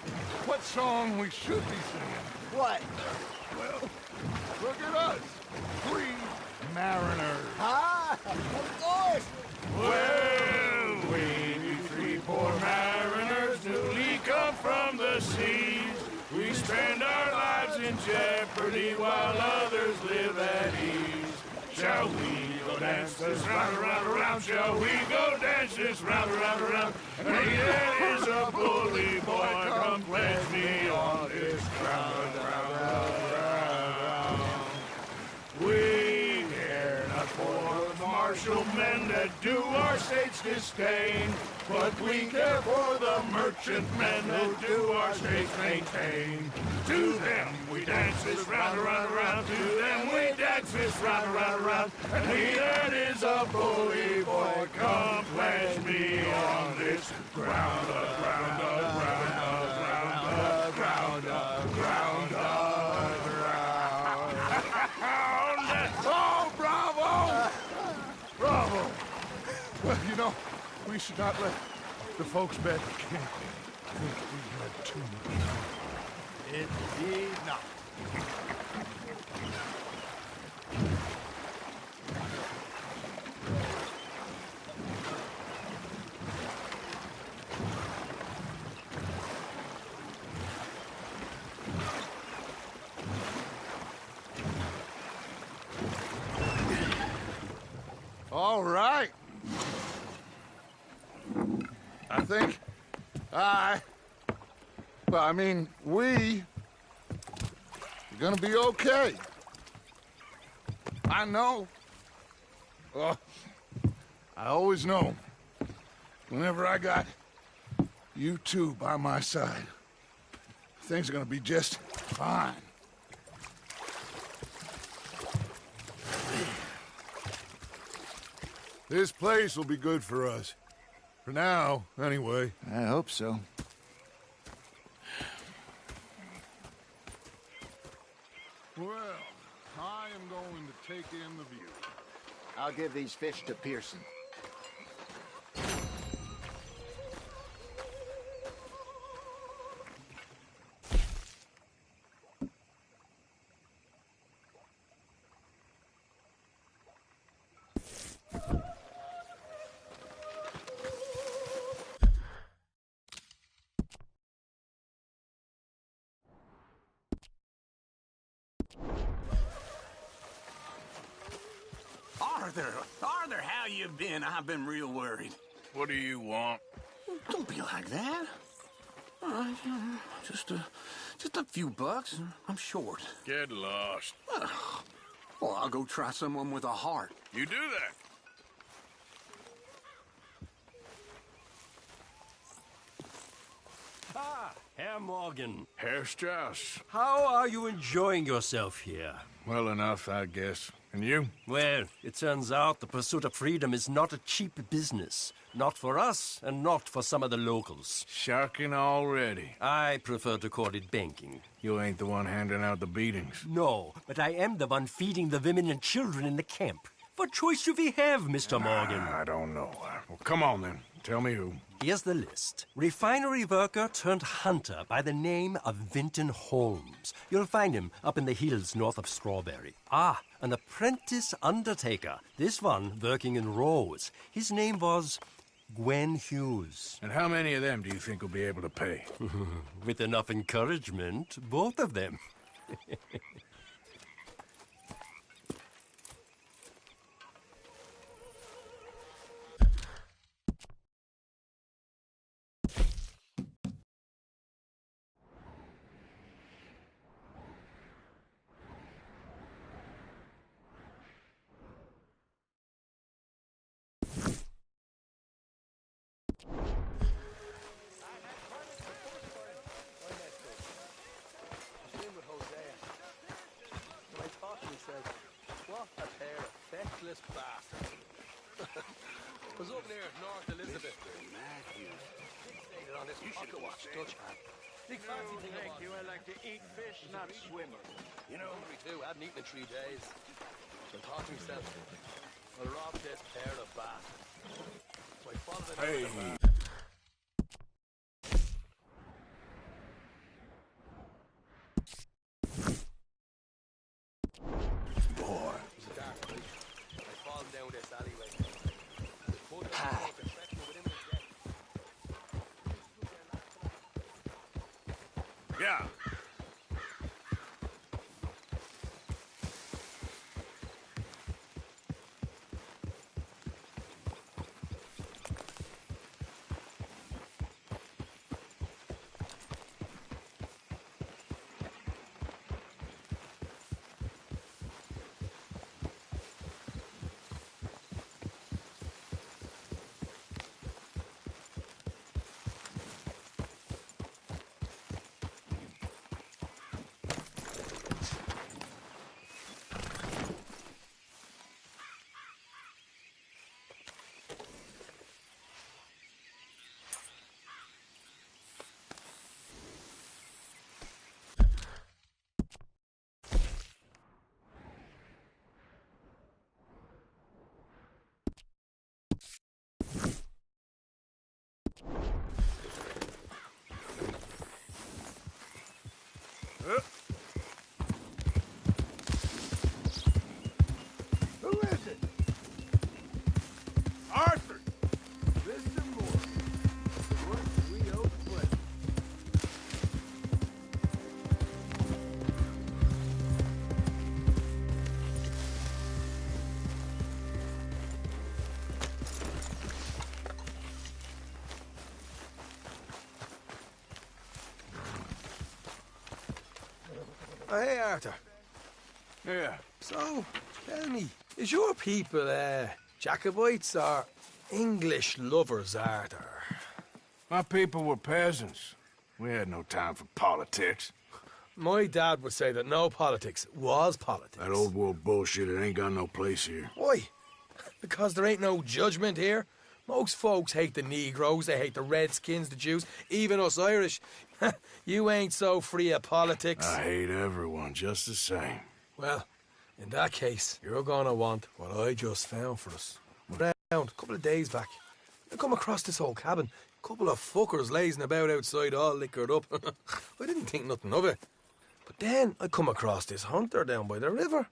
what song we should be singing? What? Well, look at us. 3 mariners. Ah, of course. Well, we 3 poor mariners newly come from the seas. We spend our lives in jeopardy while others live at ease. Shall we go dance this round, around, around? Shall we go dance this round, around, around? And there is a bully boy, come pledge me on this ground, round. We care not for the martial men that do our state's disdain, but we care for the merchant men that do our state's maintain. To them we dance this round, around, around. To them we dance this round, around, around. And he that is a bully boy, come pledge me on this ground, ground, ground, ground, ground, ground, ground. Oh, bravo! Bravo! Well, you know, we should not let the folks back at camp think we had too much. Indeed not. All right. I think we are gonna be okay. I know. I always know. Whenever I got you two by my side, things are gonna be just fine. This place will be good for us. For now, anyway. I hope so. Well, I am going to take in the view. I'll give these fish to Pearson. Arthur, how you been? I've been real worried. What do you want? Don't be like that. All right, just a few bucks, and I'm short. Get lost. Well, I'll go try someone with a heart. You do that. Ah, Herr Morgan. Herr Strauss. How are you enjoying yourself here? Well enough, I guess. And you? Well, it turns out the pursuit of freedom is not a cheap business. Not for us, and not for some of the locals. Sharking already. I prefer to call it banking. You ain't the one handing out the beatings. No, but I am the one feeding the women and children in the camp. What choice do we have, Mr. Morgan? I don't know. Well, come on then. Tell me who. Here's the list. Refinery worker turned hunter by the name of Vinton Holmes. You'll find him up in the hills north of Strawberry. Ah, an apprentice undertaker. This one working in Rose. His name was Gwen Hughes. And how many of them do you think will be able to pay? With enough encouragement, both of them. Was up near North Elizabeth. On this pocket watch, Dutch man. Big fancy thing about you. I like to eat fish, not swim. You know, hungry too. I hadn't eaten in 3 days. So I thought to myself, I'll rob this pair of bastards. So I followed it. Yeah. Who is it? Arthur! Mr. Moore. What we owe play. Oh, hey, Arthur. Yeah. So, tell me, is your people, Jacobites or English lovers, Arthur. My people were peasants. We had no time for politics. My dad would say that no politics was politics. That old world bullshit, it ain't got no place here. Why? Because there ain't no judgment here. Most folks hate the Negroes, they hate the Redskins, the Jews, even us Irish. You ain't so free of politics. I hate everyone just the same. Well, in that case, you're gonna want what I just found for us. Around a couple of days back, I come across this old cabin. A couple of fuckers lazing about outside all liquored up. I didn't think nothing of it. But then I come across this hunter down by the river.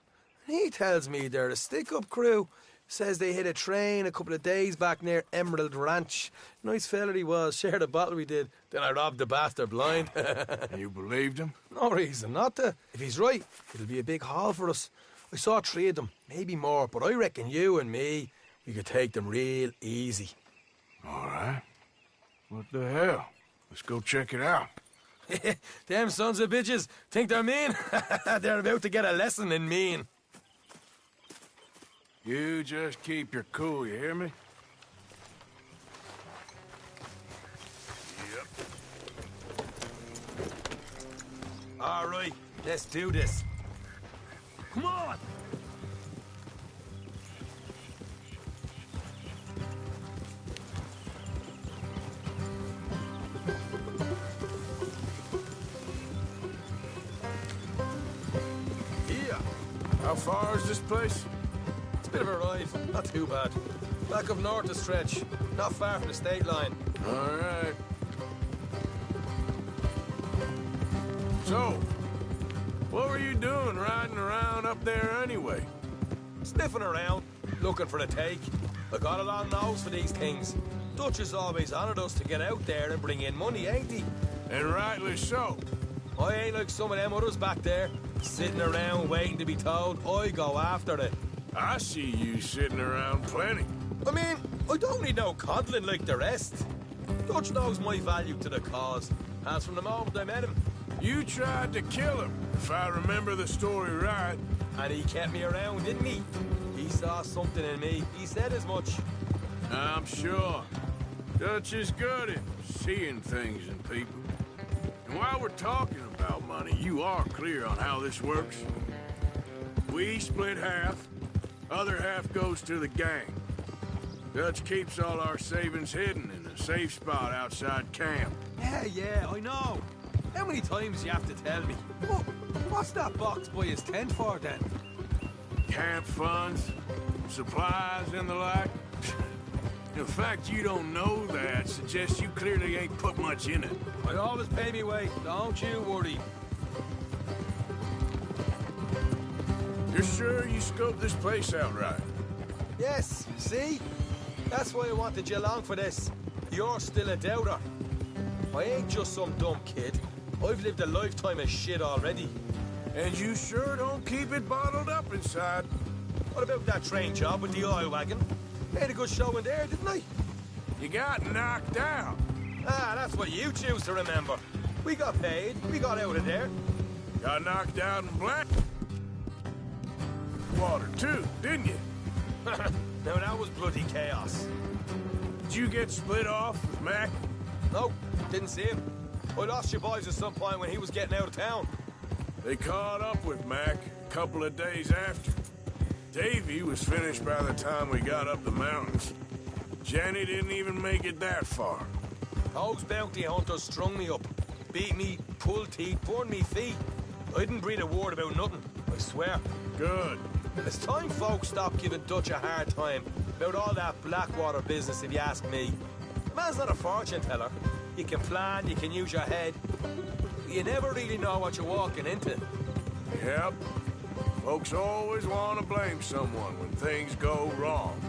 And he tells me they're a stick-up crew. Says they hit a train a couple of days back near Emerald Ranch. Nice fella he was, shared a bottle we did. Then I robbed the bastard blind. You believed him? No reason not to. If he's right, it'll be a big haul for us. I saw 3 of them, maybe more, but I reckon you and me, we could take them real easy. All right. What the hell? Let's go check it out. Them sons of bitches think they're mean. They're about to get a lesson in mean. You just keep your cool, you hear me? Yep. All right, let's do this. Come on! Yeah. How far is this place? It's a bit of a ride, not too bad. Back up north a stretch, not far from the state line. All right. So, what were you doing riding around up there anyway? Sniffing around, looking for a take. I got a long nose for these things. Dutch has always honoured us to get out there and bring in money, ain't he? And rightly so. I ain't like some of them others back there, sitting around waiting to be told. I go after it. I see you sitting around plenty. I mean, I don't need no coddling like the rest. Dutch knows my value to the cause, as from the moment I met him. You tried to kill him, if I remember the story right. And he kept me around, didn't he? He saw something in me. He said as much. I'm sure. Dutch is good at seeing things in people. And while we're talking about money, you are clear on how this works. We split half. Other half goes to the gang. Dutch keeps all our savings hidden in a safe spot outside camp. Yeah, I know. How many times do you have to tell me? What's that box by his tent for, then? Camp funds, supplies, and the like. The fact you don't know that suggests you clearly ain't put much in it. I always pay me way, don't you worry. You're sure you scoped this place out right? Yes, see? That's why I wanted you along for this. You're still a doubter. I ain't just some dumb kid. I've lived a lifetime of shit already. And you sure don't keep it bottled up inside. What about that train job with the oil wagon? Made a good show in there, didn't I? You got knocked out. Ah, that's what you choose to remember. We got paid. We got out of there. Got knocked out in black water, too, didn't you? Now, that was bloody chaos. Did you get split off with Mac? No, didn't see him. I lost your boys at some point when he was getting out of town. They caught up with Mac a couple of days after. Davy was finished by the time we got up the mountains. Jenny didn't even make it that far. Those bounty hunters strung me up. Beat me, pulled teeth, burned me feet. I didn't breathe a word about nothing, I swear. Good. It's time folks stop giving Dutch a hard time about all that Blackwater business, if you ask me. The man's not a fortune teller. You can plan, you can use your head. You never really know what you're walking into. Yep. Folks always want to blame someone when things go wrong.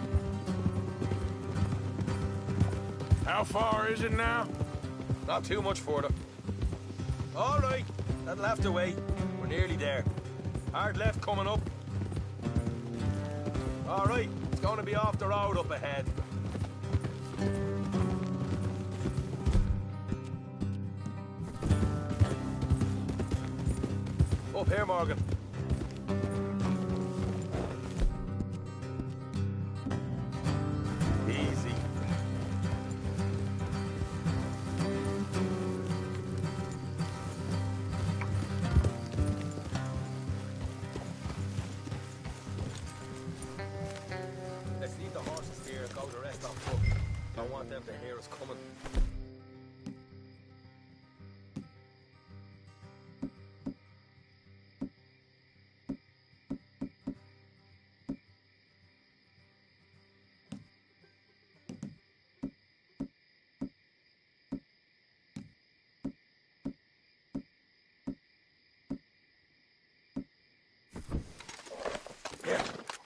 How far is it now? Not too much further. All right, that'll have to wait. We're nearly there. Hard left coming up. All right, it's going to be off the road up ahead. Up here, Morgan. Easy. want them to hear us coming.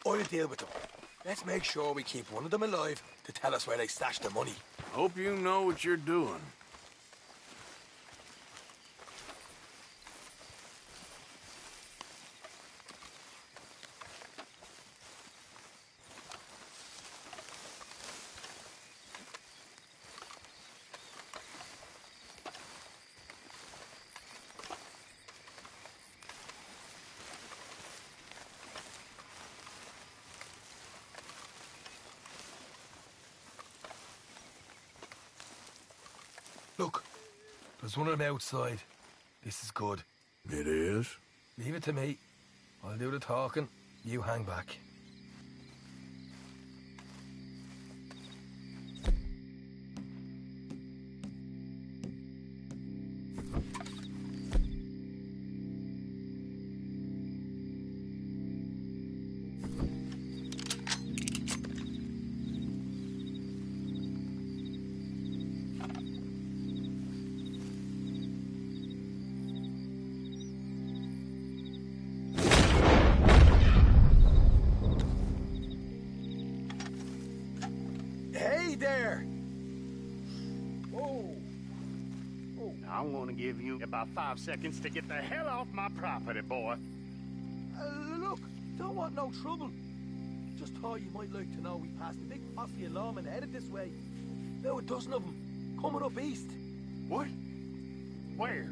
I'll deal with them. Let's make sure we keep one of them alive to tell us where they stashed the money. Hope you know what you're doing. Look, there's one of them outside. This is good. It is? Leave it to me. I'll do the talking. You hang back. Hey there! I'm gonna give you about 5 seconds to get the hell off my property, boy. Look, don't want no trouble. Just thought you might like to know we passed a big posse of lawmen headed this way. About a dozen of them, coming up east. What? Where?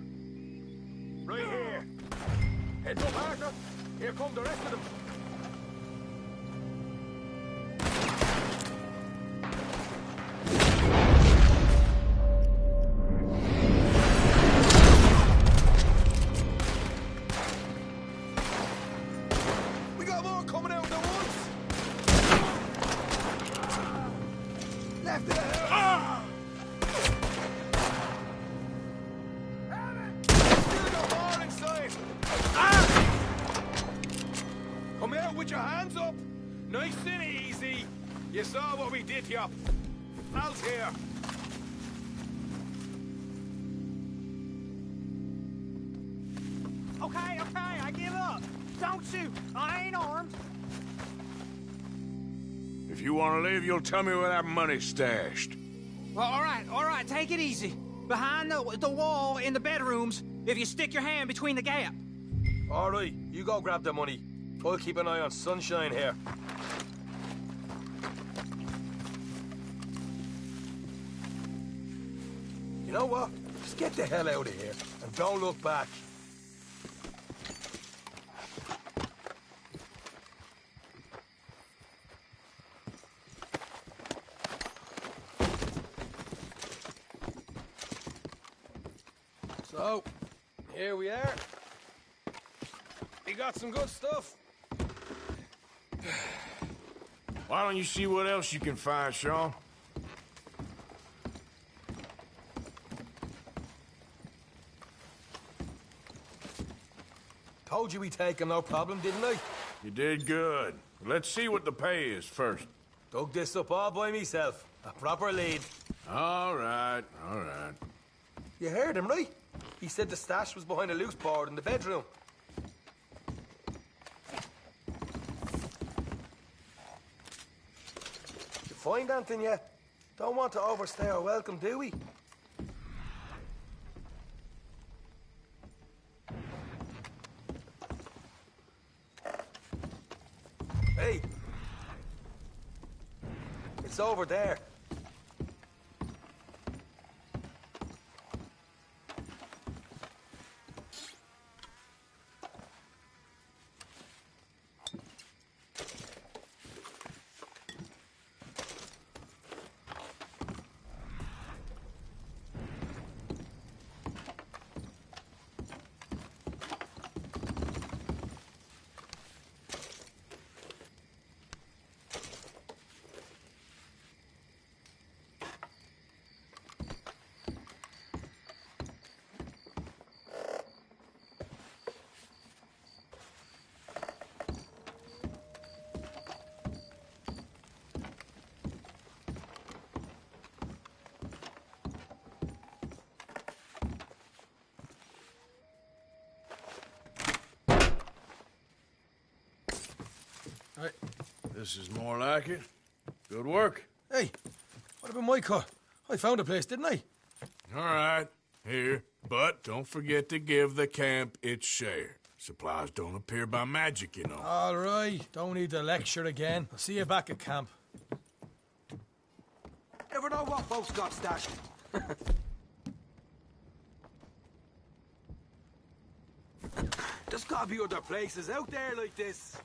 Right here. Heads up, partner. Here come the rest of them. We got more coming out at once. Left it ahead. Still got more inside. Come out with your hands up. Nice and easy. You saw what we did here. Out here. Okay, I give up. Don't shoot. I ain't armed. If you want to leave, you'll tell me where that money's stashed. Well, all right, take it easy. Behind the wall in the bedrooms, if you stick your hand between the gap. All right, you go grab the money. I'll keep an eye on Sunshine here. You know what? Just get the hell out of here and don't look back. So, here we are. We got some good stuff. Why don't you see what else you can find, Sean? Told you we'd take him, no problem, didn't I? You did good. Let's see what the pay is first. Dug this up all by myself. A proper lead. All right, all right. You heard him, right? He said the stash was behind a loose board in the bedroom. You find anything yet? Don't want to overstay our welcome, do we? Hey! It's over there. Right. This is more like it. Good work. Hey, what about my cut? I found a place, didn't I? All right. Here. But don't forget to give the camp its share. Supplies don't appear by magic, you know. All right. Don't need the lecture again. I'll see you back at camp. Never know what folks got stashed. There's gotta be other places out there like this.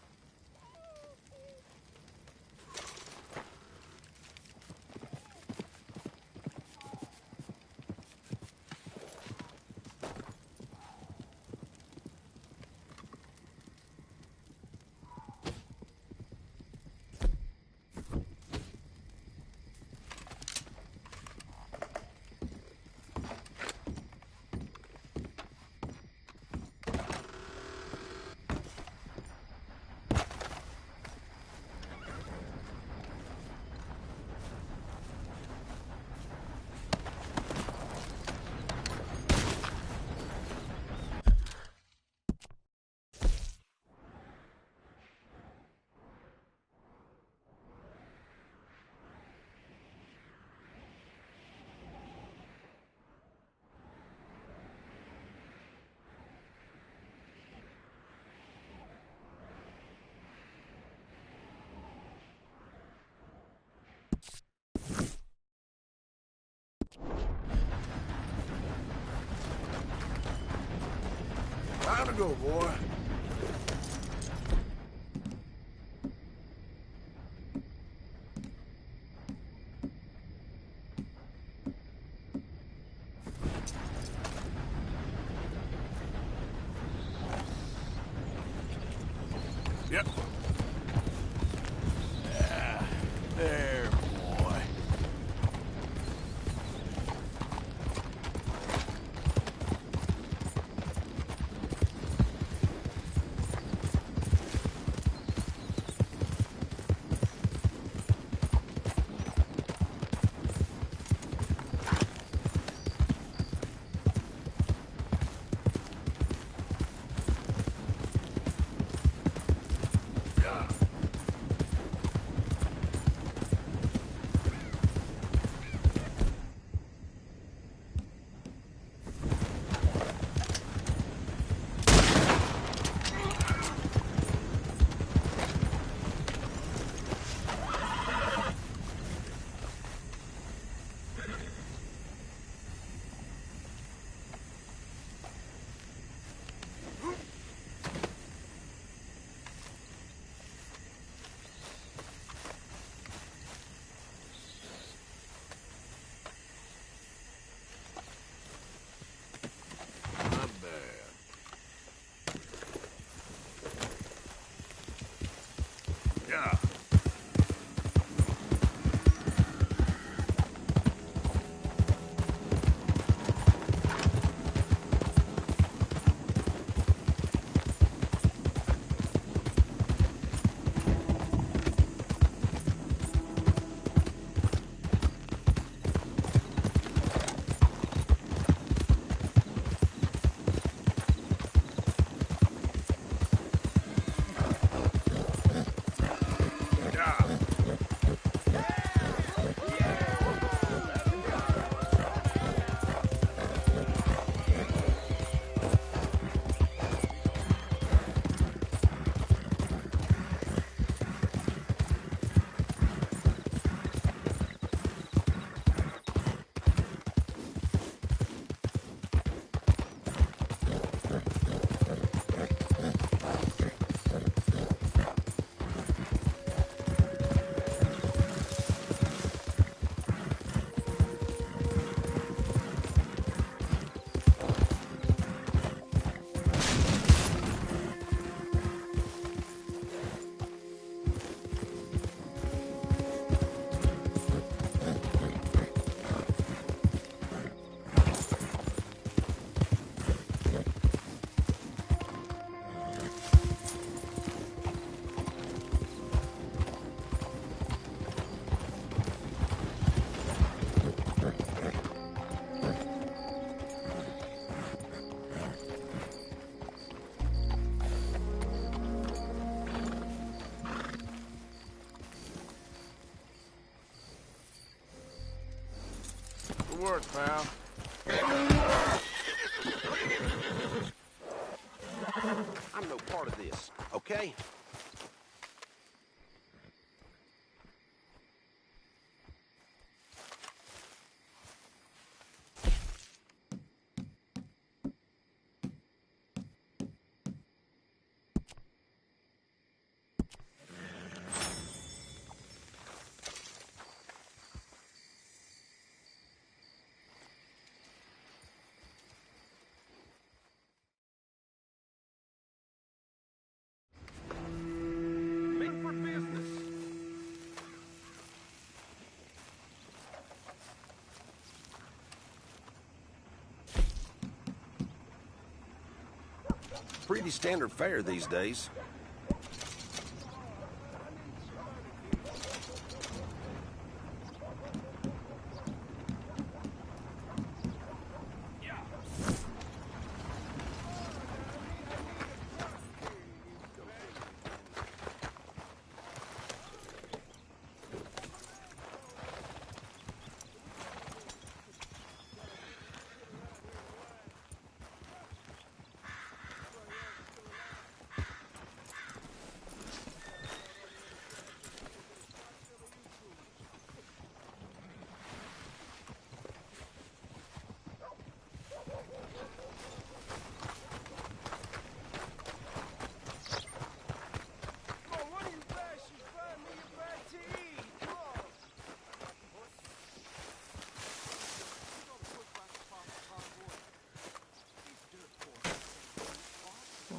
Time to go, boy. Yep. Yeah. There, boy. worth, pal. I'm no part of this, okay? Made for business. Pretty standard fare these days.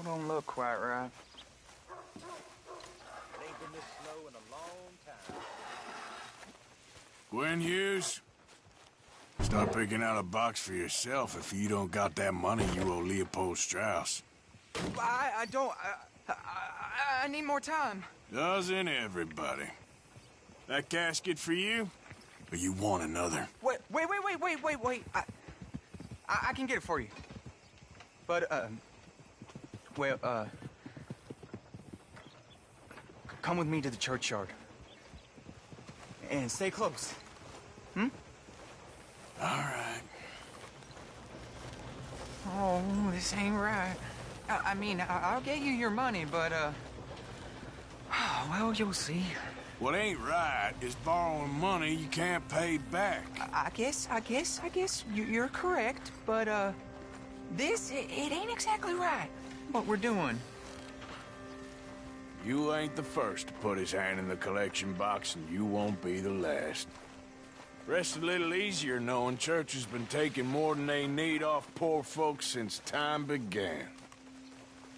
Don't look quite right. It ain't been this slow in a long time. Gwen Hughes, start picking out a box for yourself if you don't got that money you owe Leopold Strauss. I don't. I need more time. Doesn't everybody? That casket for you? Or you want another? Wait. I can get it for you. But, come with me to the churchyard. And stay close. Hmm? All right. Oh, this ain't right. I mean, I'll get you your money, but, well, you'll see. What ain't right is borrowing money you can't pay back. I guess you're correct, but, it ain't exactly right, what we're doing. You ain't the first to put his hand in the collection box, and you won't be the last. Rest a little easier knowing church has been taking more than they need off poor folks since time began.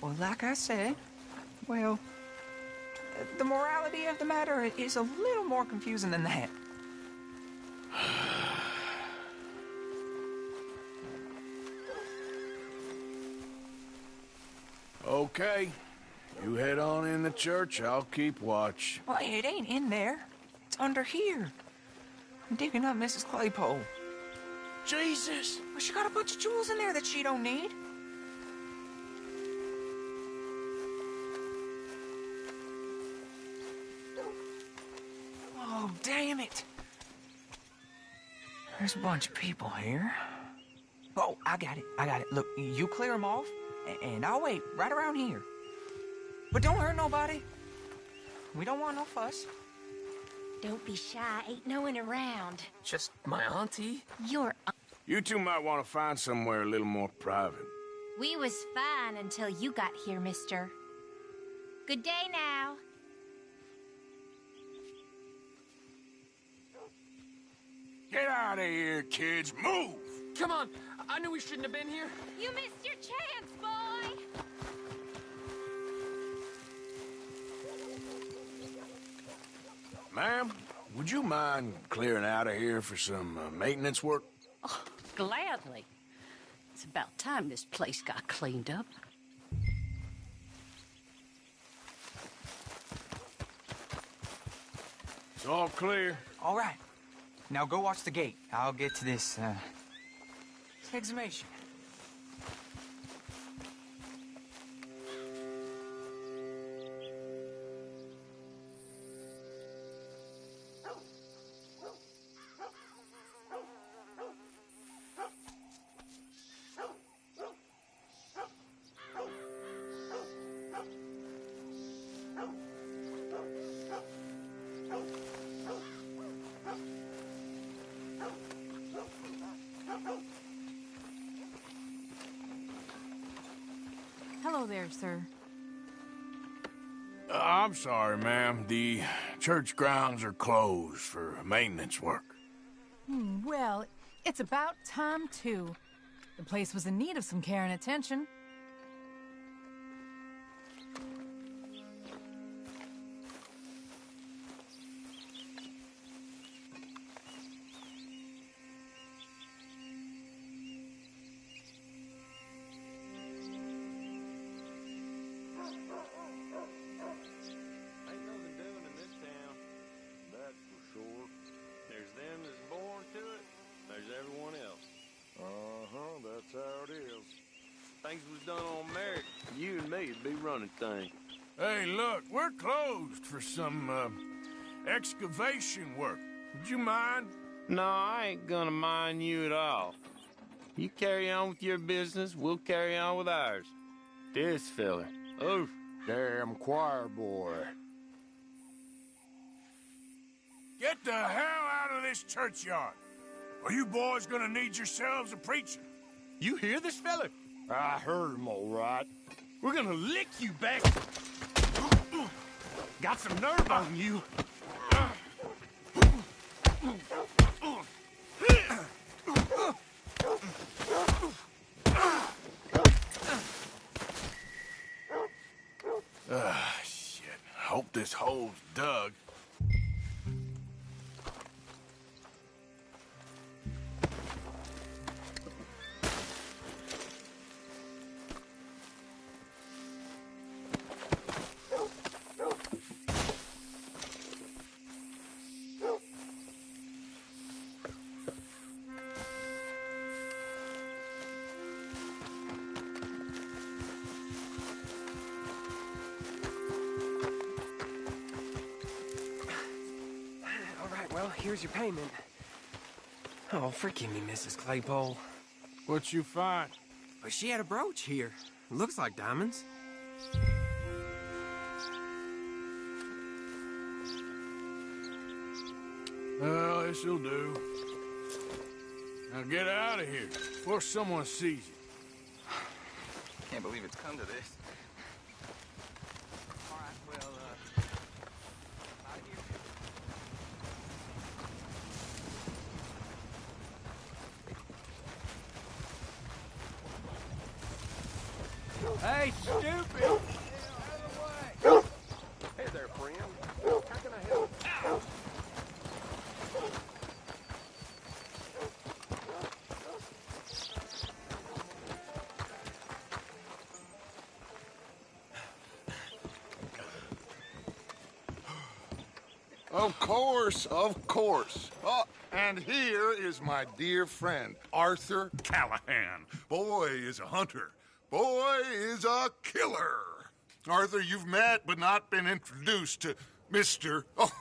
Well, like I said, well, the morality of the matter is a little more confusing than that. Okay. You head on in the church, I'll keep watch. Well, it ain't in there. It's under here. I'm digging up Mrs. Claypole. Jesus! Well, she got a bunch of jewels in there that she don't need. Oh, damn it. There's a bunch of people here. Oh, I got it. Look, you clear them off, and I'll wait right around here. But don't hurt nobody. We don't want no fuss. Don't be shy. Ain't no one around. Just my auntie. You two might want to find somewhere a little more private. We was fine until you got here, mister. Good day now. Get out of here, kids. Move! Come on. I knew we shouldn't have been here. You missed your chance, boy. Ma'am, would you mind clearing out of here for some maintenance work? Oh, gladly. It's about time this place got cleaned up. It's all clear. All right. Now go watch the gate. I'll get to this, exhumation. Hello there, sir. I'm sorry, ma'am. The church grounds are closed for maintenance work. Well, it's about time, too. The place was in need of some care and attention. Ain't nothing doing in this town. That's for sure. There's them that's born to it. There's everyone else. Uh-huh, that's how it is. Things was done on merit. You and me'd be running things. Hey, look, we're closed for some, excavation work. Would you mind? No, I ain't gonna mind you at all. You carry on with your business, we'll carry on with ours. This fella. Oh, damn choir boy. Get the hell out of this churchyard. Are you boys gonna need yourselves a preacher? You hear this fella? I heard him all right. We're gonna lick you back. Got some nerve on you. Shit. Hope this hole's dug. Well, here's your payment. Oh, forgive me, Mrs. Claypole. What'd you find? But she had a brooch here. Looks like diamonds. Well, this'll do. Now get out of here before someone sees you. Can't believe it's come to this. All right, well, out of here. Hey, stupid! Hey there, friend. How can I help? Ow! Of course, of course. Oh, and here is my dear friend, Arthur Callahan. Boy is a hunter. Boy is a killer. Arthur, you've met but not been introduced to Mr. Oh,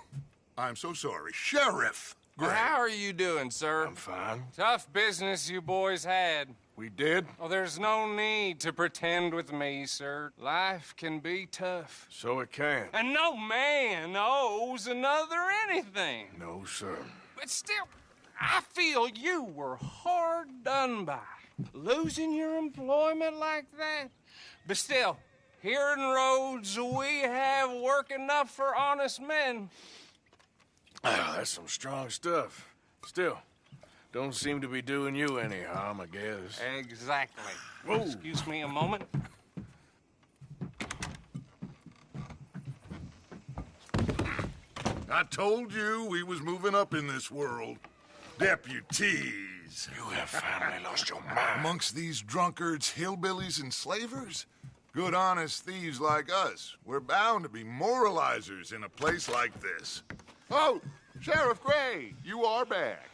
I'm so sorry, Sheriff Gray. How are you doing, sir? I'm fine. Tough business you boys had. We did? Oh, there's no need to pretend with me, sir. Life can be tough. So it can. And no man owes another anything. No, sir. But still, I feel you were hard done by. Losing your employment like that. But still, here in Rhodes, we have work enough for honest men. That's some strong stuff. Still, don't seem to be doing you any harm, I guess. Exactly. Whoa. Excuse me a moment. I told you we was moving up in this world. Deputies. You have finally lost your mind. Amongst these drunkards, hillbillies, and slavers? Good, honest thieves like us. We're bound to be moralizers in a place like this. Oh, Sheriff Gray, you are back.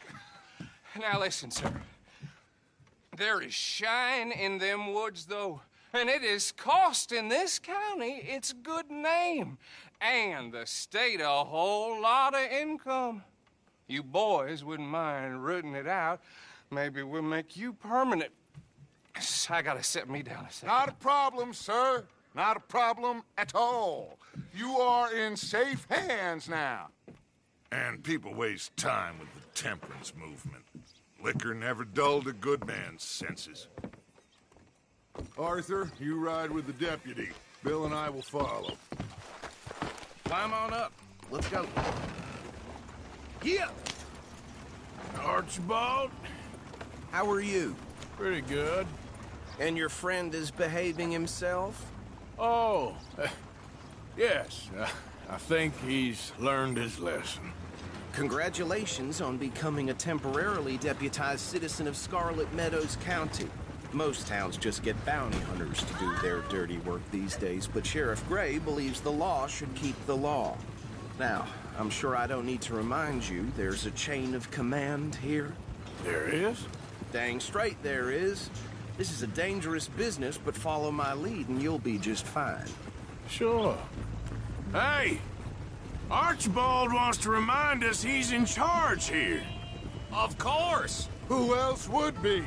Now listen, sir. There is shine in them woods, though, and it is costing this county its good name and the state a whole lot of income. You boys wouldn't mind rooting it out. Maybe we'll make you permanent. I gotta set me down a second. Not a problem, sir. Not a problem at all. You are in safe hands now. And people waste time with the temperance movement. Liquor never dulled a good man's senses. Arthur, you ride with the deputy. Bill and I will follow. Climb on up. Let's go. Yeah! Archibald? How are you? Pretty good. And your friend is behaving himself? Oh, yes. I think he's learned his lesson. Congratulations on becoming a temporarily deputized citizen of Scarlet Meadows County. Most towns just get bounty hunters to do their dirty work these days, but Sheriff Gray believes the law should keep the law. Now, I'm sure I don't need to remind you there's a chain of command here. There is? Dang straight there is. This is a dangerous business, but follow my lead and you'll be just fine. Sure. Hey! Archibald wants to remind us he's in charge here. Of course! Who else would be?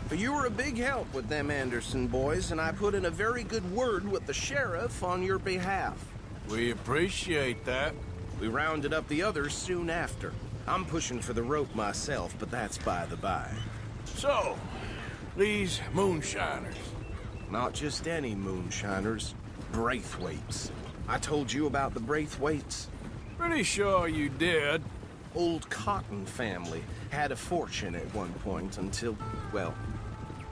But you were a big help with them Anderson boys, and I put in a very good word with the sheriff on your behalf. We appreciate that. We rounded up the others soon after. I'm pushing for the rope myself, but that's by the by. So, these moonshiners. Not just any moonshiners. Braithwaites. I told you about the Braithwaites? Pretty sure you did. Old Cotton family had a fortune at one point until, well,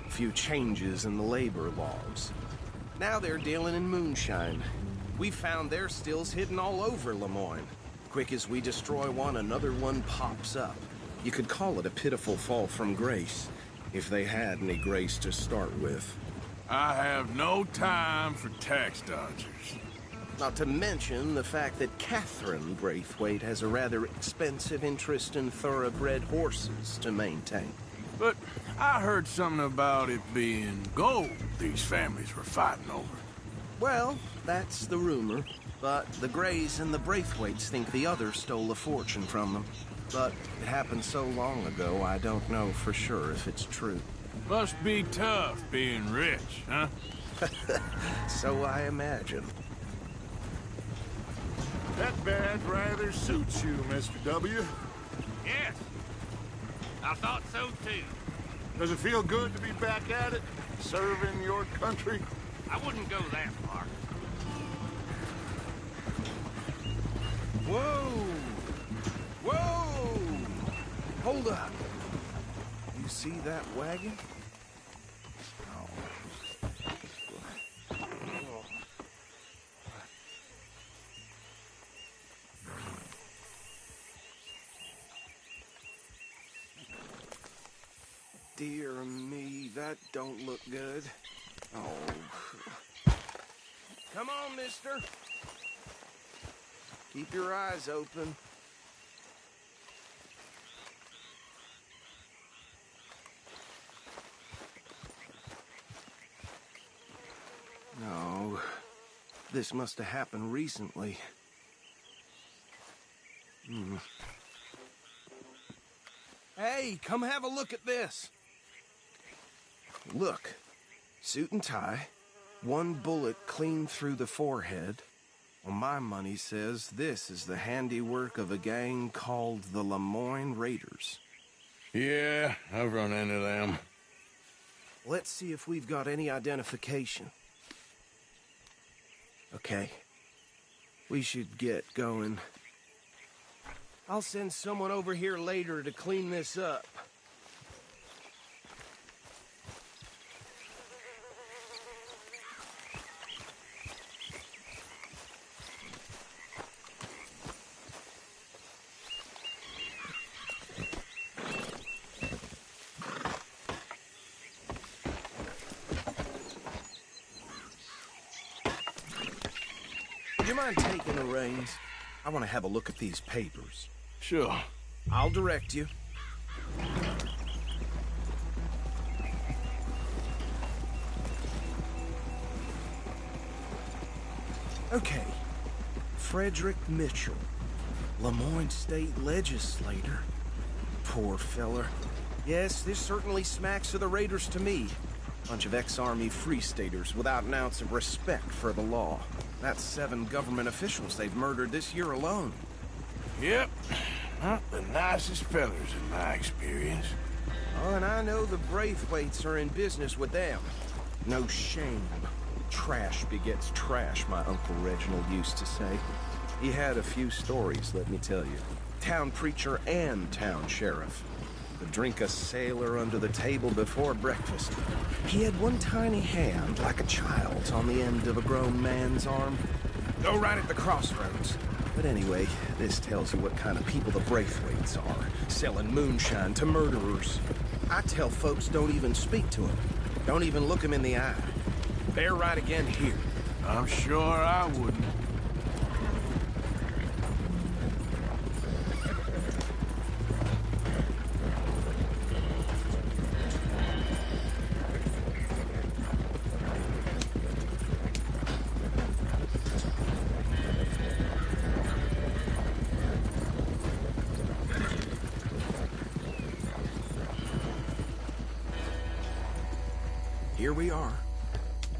a few changes in the labor laws. Now they're dealing in moonshine. We found their stills hidden all over Lemoyne. Quick as we destroy one, another one pops up. You could call it a pitiful fall from grace, if they had any grace to start with. I have no time for tax dodgers. Not to mention the fact that Catherine Braithwaite has a rather expensive interest in thoroughbred horses to maintain. But I heard something about it being gold these families were fighting over. Well, that's the rumor. But the Grays and the Braithwaites think the others stole a fortune from them. But it happened so long ago, I don't know for sure if it's true. Must be tough being rich, huh? So I imagine. That badge rather suits you, Mr. W. Yes. I thought so, too. Does it feel good to be back at it? Serving your country? I wouldn't go that far. Whoa! Whoa! Hold up. You see that wagon? Dear me, that don't look good. Oh. Come on, mister. Keep your eyes open. No. This must have happened recently. Hey, come have a look at this. Look, suit and tie, one bullet clean through the forehead. Well, my money says this is the handiwork of a gang called the Lemoyne Raiders. Yeah, I've run into them. Let's see if we've got any identification. Okay. We should get going. I'll send someone over here later to clean this up. Do you mind taking the reins? I want to have a look at these papers. Sure. I'll direct you. Okay. Frederick Mitchell, Lemoyne State Legislator. Poor feller. Yes, this certainly smacks of the Raiders to me. Bunch of ex-Army Free Staters without an ounce of respect for the law. That's 7 government officials they've murdered this year alone. Yep. Not the nicest fellers in my experience. Oh, and I know the Braithwaites are in business with them. No shame. Trash begets trash, my Uncle Reginald used to say. He had a few stories, let me tell you. Town preacher and town sheriff. Could drink a sailor under the table before breakfast. He had one tiny hand, like a child's, on the end of a grown man's arm. Go right at the crossroads. But anyway, this tells you what kind of people the Braithwaites are. Selling moonshine to murderers. I tell folks don't even speak to them. Don't even look them in the eye. They're right again here. I'm sure I wouldn't. Here we are.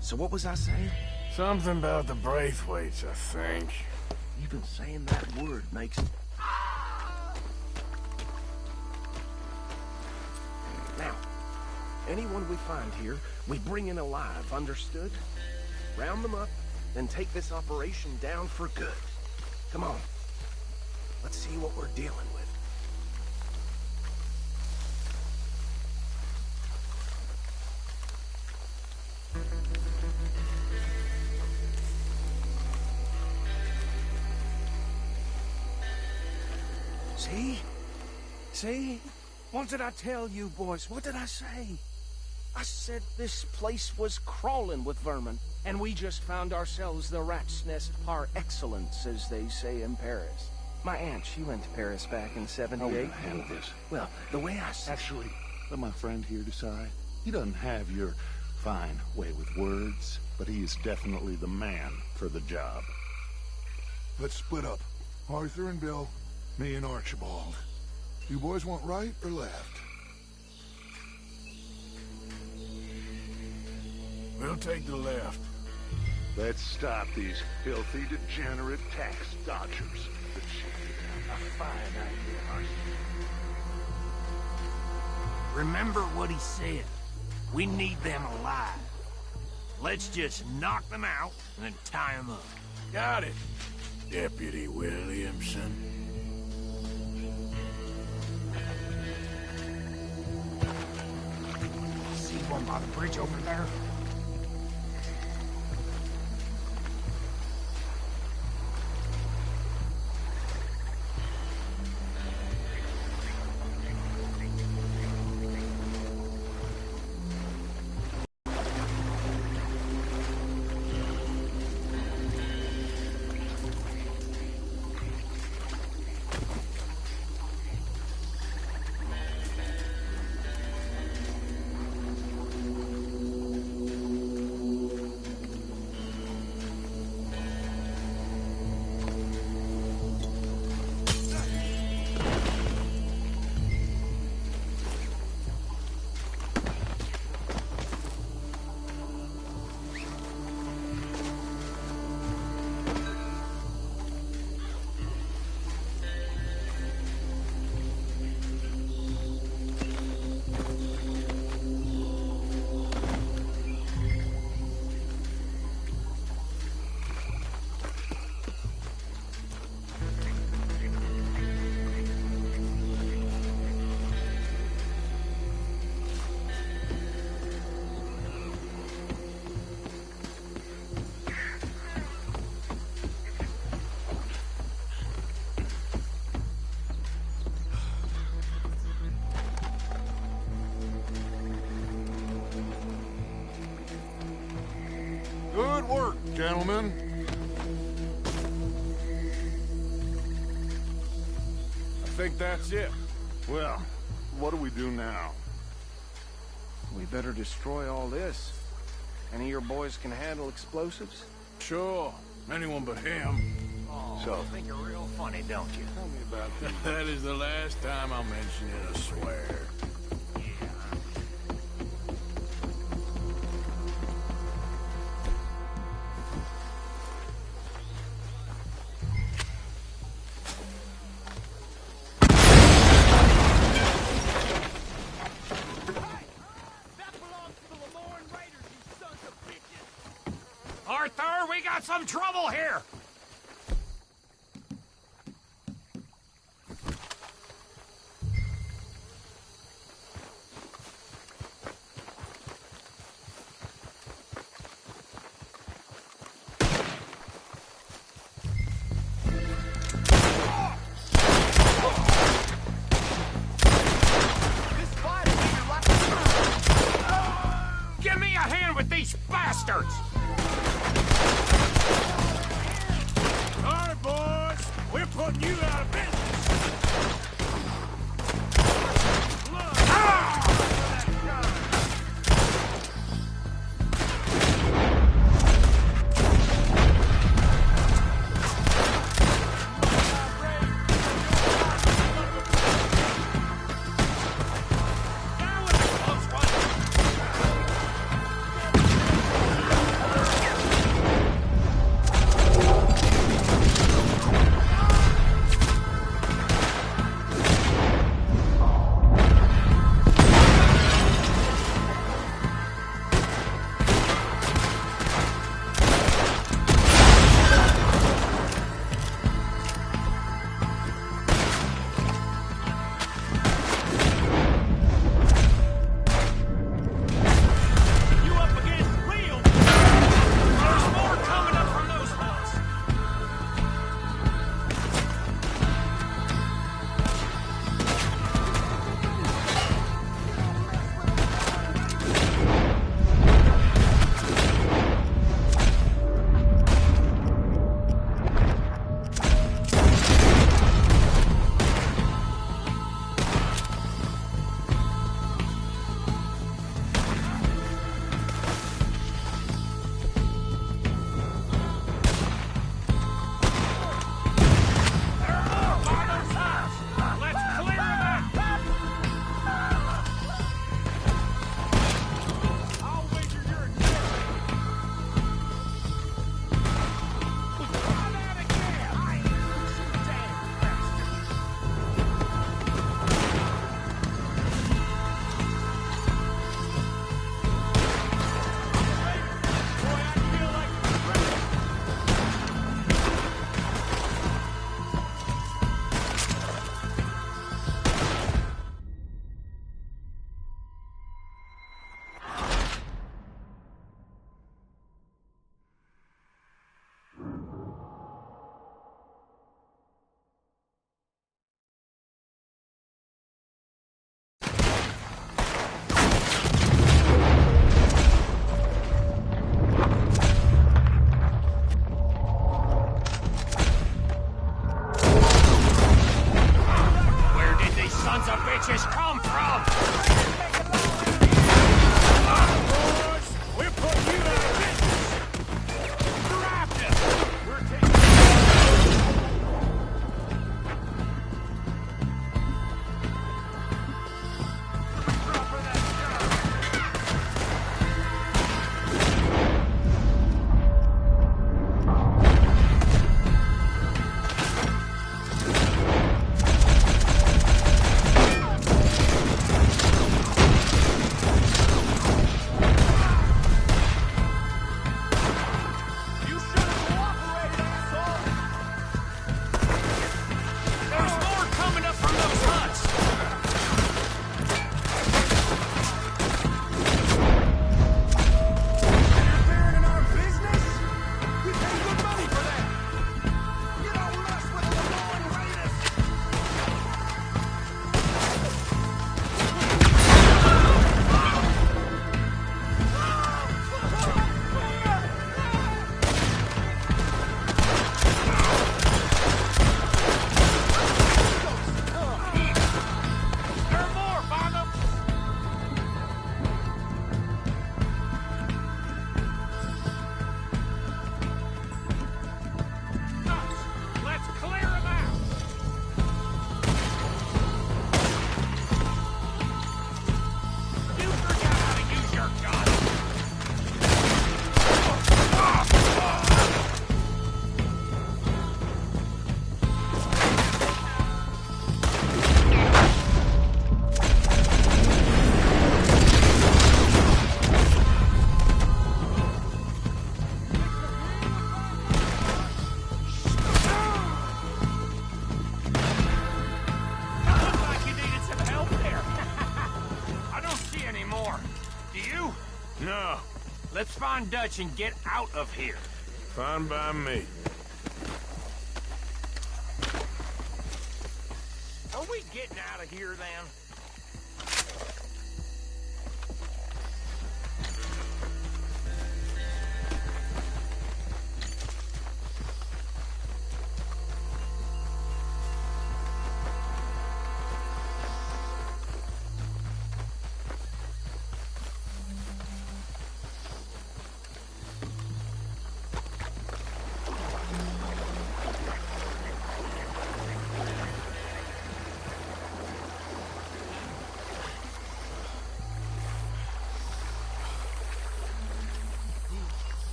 So what was I saying? Something about the Braithwaites, I think. Even saying that word makes... Now, anyone we find here, we bring in alive, understood? Round them up, then take this operation down for good. Come on. Let's see what we're dealing with. See? See? What did I tell you, boys? What did I say? I said this place was crawling with vermin, and we just found ourselves the rat's nest par excellence, as they say in Paris. My aunt, she went to Paris back in '78. How are we gonna handle this? Well, the way I said... Actually, let my friend here decide. He doesn't have your fine way with words, but he is definitely the man for the job. Let's split up. Arthur and Bill, me and Archibald. You boys want right or left? We'll take the left. Let's stop these filthy, degenerate tax dodgers. A fine idea, Arthur. Remember what he said. We need them alive. Let's just knock them out and then tie them up. Got it, Deputy Williamson. See one by the bridge over there? Good work, gentlemen. I think that's it. Well, what do we do now? We better destroy all this. Any of your boys can handle explosives? Sure. Anyone but him. Oh, So- you think you're real funny, don't you? Tell me about this. That is the last time I'll mention it, I swear. Arthur, we got some trouble here! Give me a hand with these bastards! All right, boys. We're putting you out of business. Dutch and get out of here. Fine by me. Are we getting out of here, then?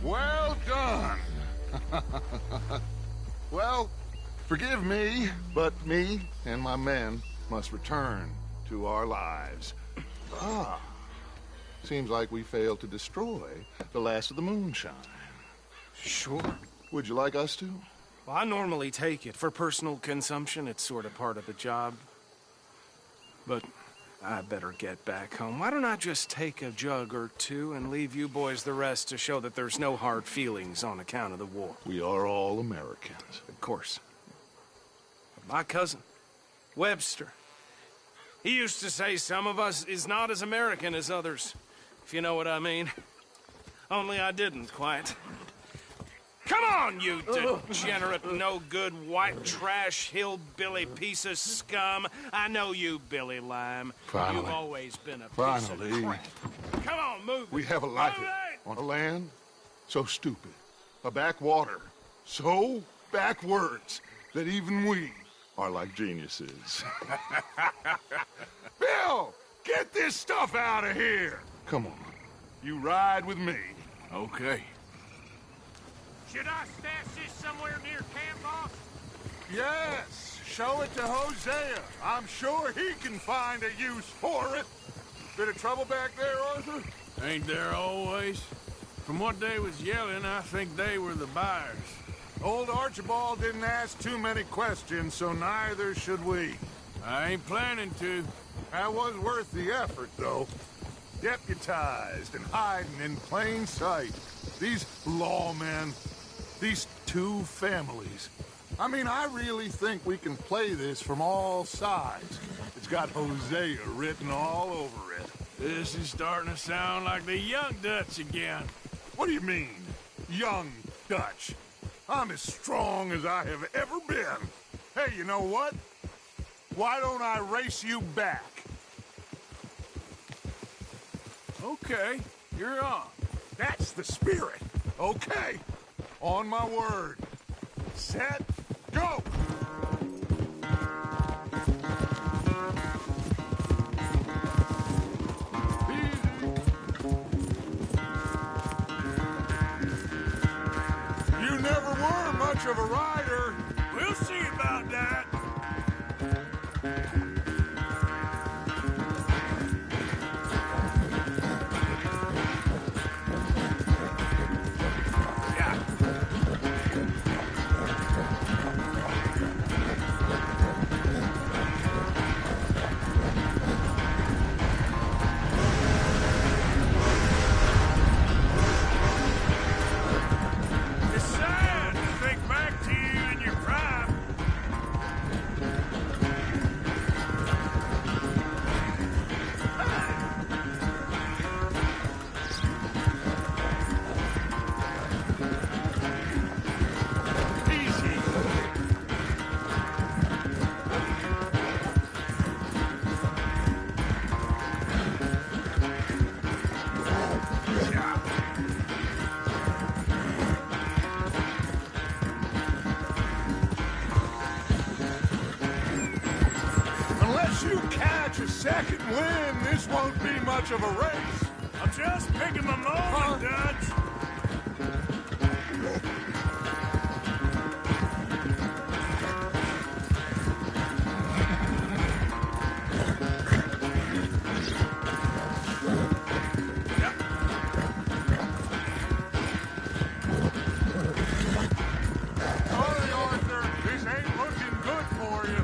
Well done. Well, forgive me, but me and my men must return to our lives. Ah, seems like we failed to destroy the last of the moonshine. Sure. Would you like us to? Well, I normally take it. For personal consumption, it's sort of part of the job. But I better get back home. Why don't I just take a jug or two and leave you boys the rest to show that there's no hard feelings on account of the war? We are all Americans. Of course. But my cousin, Webster, he used to say some of us is not as American as others, if you know what I mean. Only I didn't quite. Come on, you degenerate, no-good, white trash, hillbilly piece of scum. I know you, Billy Lime. Finally. You've always been a piece Finally. of crap. Come on, move. We have a life on a land so stupid, a backwater so backwards that even we are like geniuses. Bill, get this stuff out of here. Come on, you ride with me. Okay. Should I stash this somewhere near camp, boss? Yes, show it to Hosea. I'm sure he can find a use for it. Bit of trouble back there, Arthur? Ain't there always? From what they was yelling, I think they were the buyers. Old Archibald didn't ask too many questions, so neither should we. I ain't planning to. That was worth the effort, though. Deputized and hiding in plain sight. These lawmen, these two families. I mean, I really think we can play this from all sides. It's got Hosea written all over it. This is starting to sound like the Young Dutch again. What do you mean, Young Dutch? I'm as strong as I have ever been. Hey, you know what? Why don't I race you back? Okay, you're on. That's the spirit. Okay, on my word. Set, go! You never were much of a rider. We'll see about that. Second win, this won't be much of a race. I'm just picking my moment, Dutch. Sorry, Arthur, this ain't looking good for you.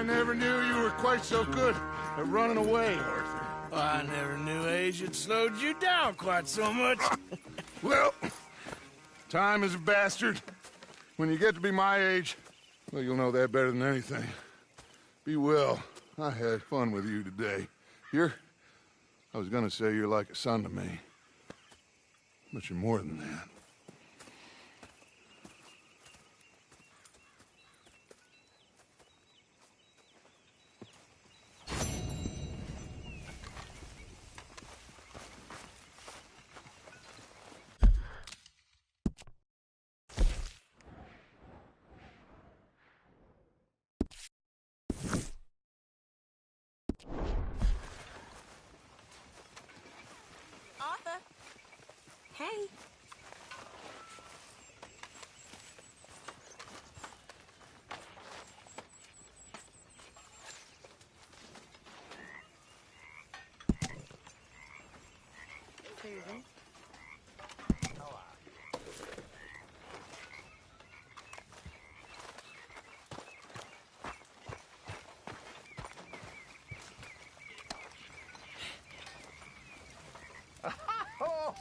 never knew you were quite so good at running away, Arthur. I never knew age had slowed you down quite so much. Well, time is a bastard. When you get to be my age, well, you'll know that better than anything. Be well. I had fun with you today. I was gonna say you're like a son to me. But you're more than that. Arthur. Hey.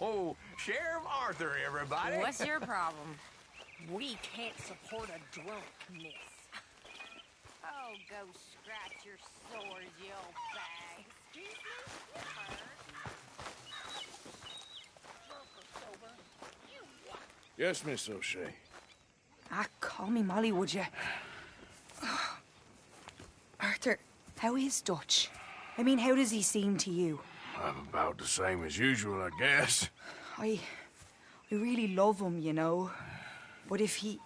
Oh, Sheriff Arthur, everybody. What's your problem? We can't support a drunk miss. Oh, go scratch your sores, you old bag. Excuse me? Yes, Miss O'Shea. Ah, call me Molly, would you? Arthur, how is Dutch? I mean, how does he seem to you? I'm about the same as usual, I guess. I really love him, you know. But if he...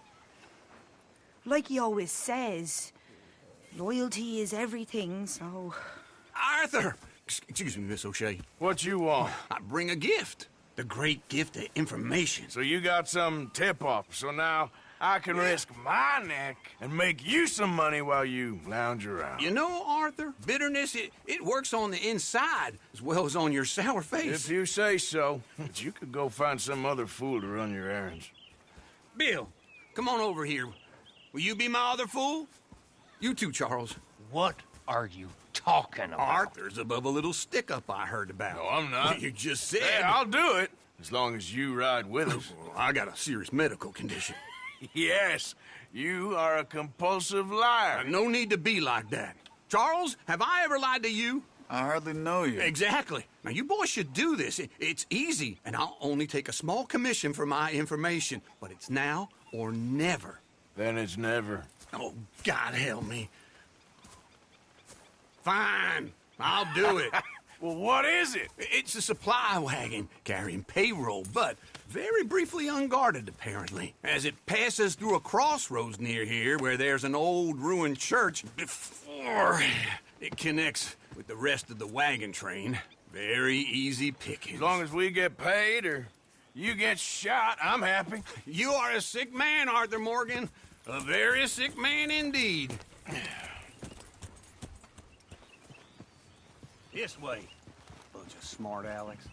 Like he always says, loyalty is everything, so... Arthur! Excuse me, Miss O'Shea. What you want? I bring a gift. The great gift of information. So you got some tip-off, so now I can risk my neck and make you some money while you lounge around. You know, Arthur, bitterness, it works on the inside as well as on your sour face. If you say so. But you could go find some other fool to run your errands. Bill, come on over here. Will you be my other fool? You too, Charles. What are you talking about? Arthur's above a little stick-up I heard about. No, I'm not. You just said... Hey, I'll do it, as long as you ride with us. I got a serious medical condition. Yes, you are a compulsive liar. No need to be like that. Charles, have I ever lied to you? I hardly know you. Exactly. Now, you boys should do this. It's easy, and I'll only take a small commission for my information. But it's now or never. Then it's never. Oh, God help me. Fine. I'll do it. Well, what is it? It's a supply wagon carrying payroll, but very briefly unguarded, apparently, as it passes through a crossroads near here where there's an old ruined church before it connects with the rest of the wagon train. Very easy pickings. As long as we get paid or you get shot, I'm happy. You are a sick man, Arthur Morgan. A very sick man indeed. This way. Bunch of smart Alex.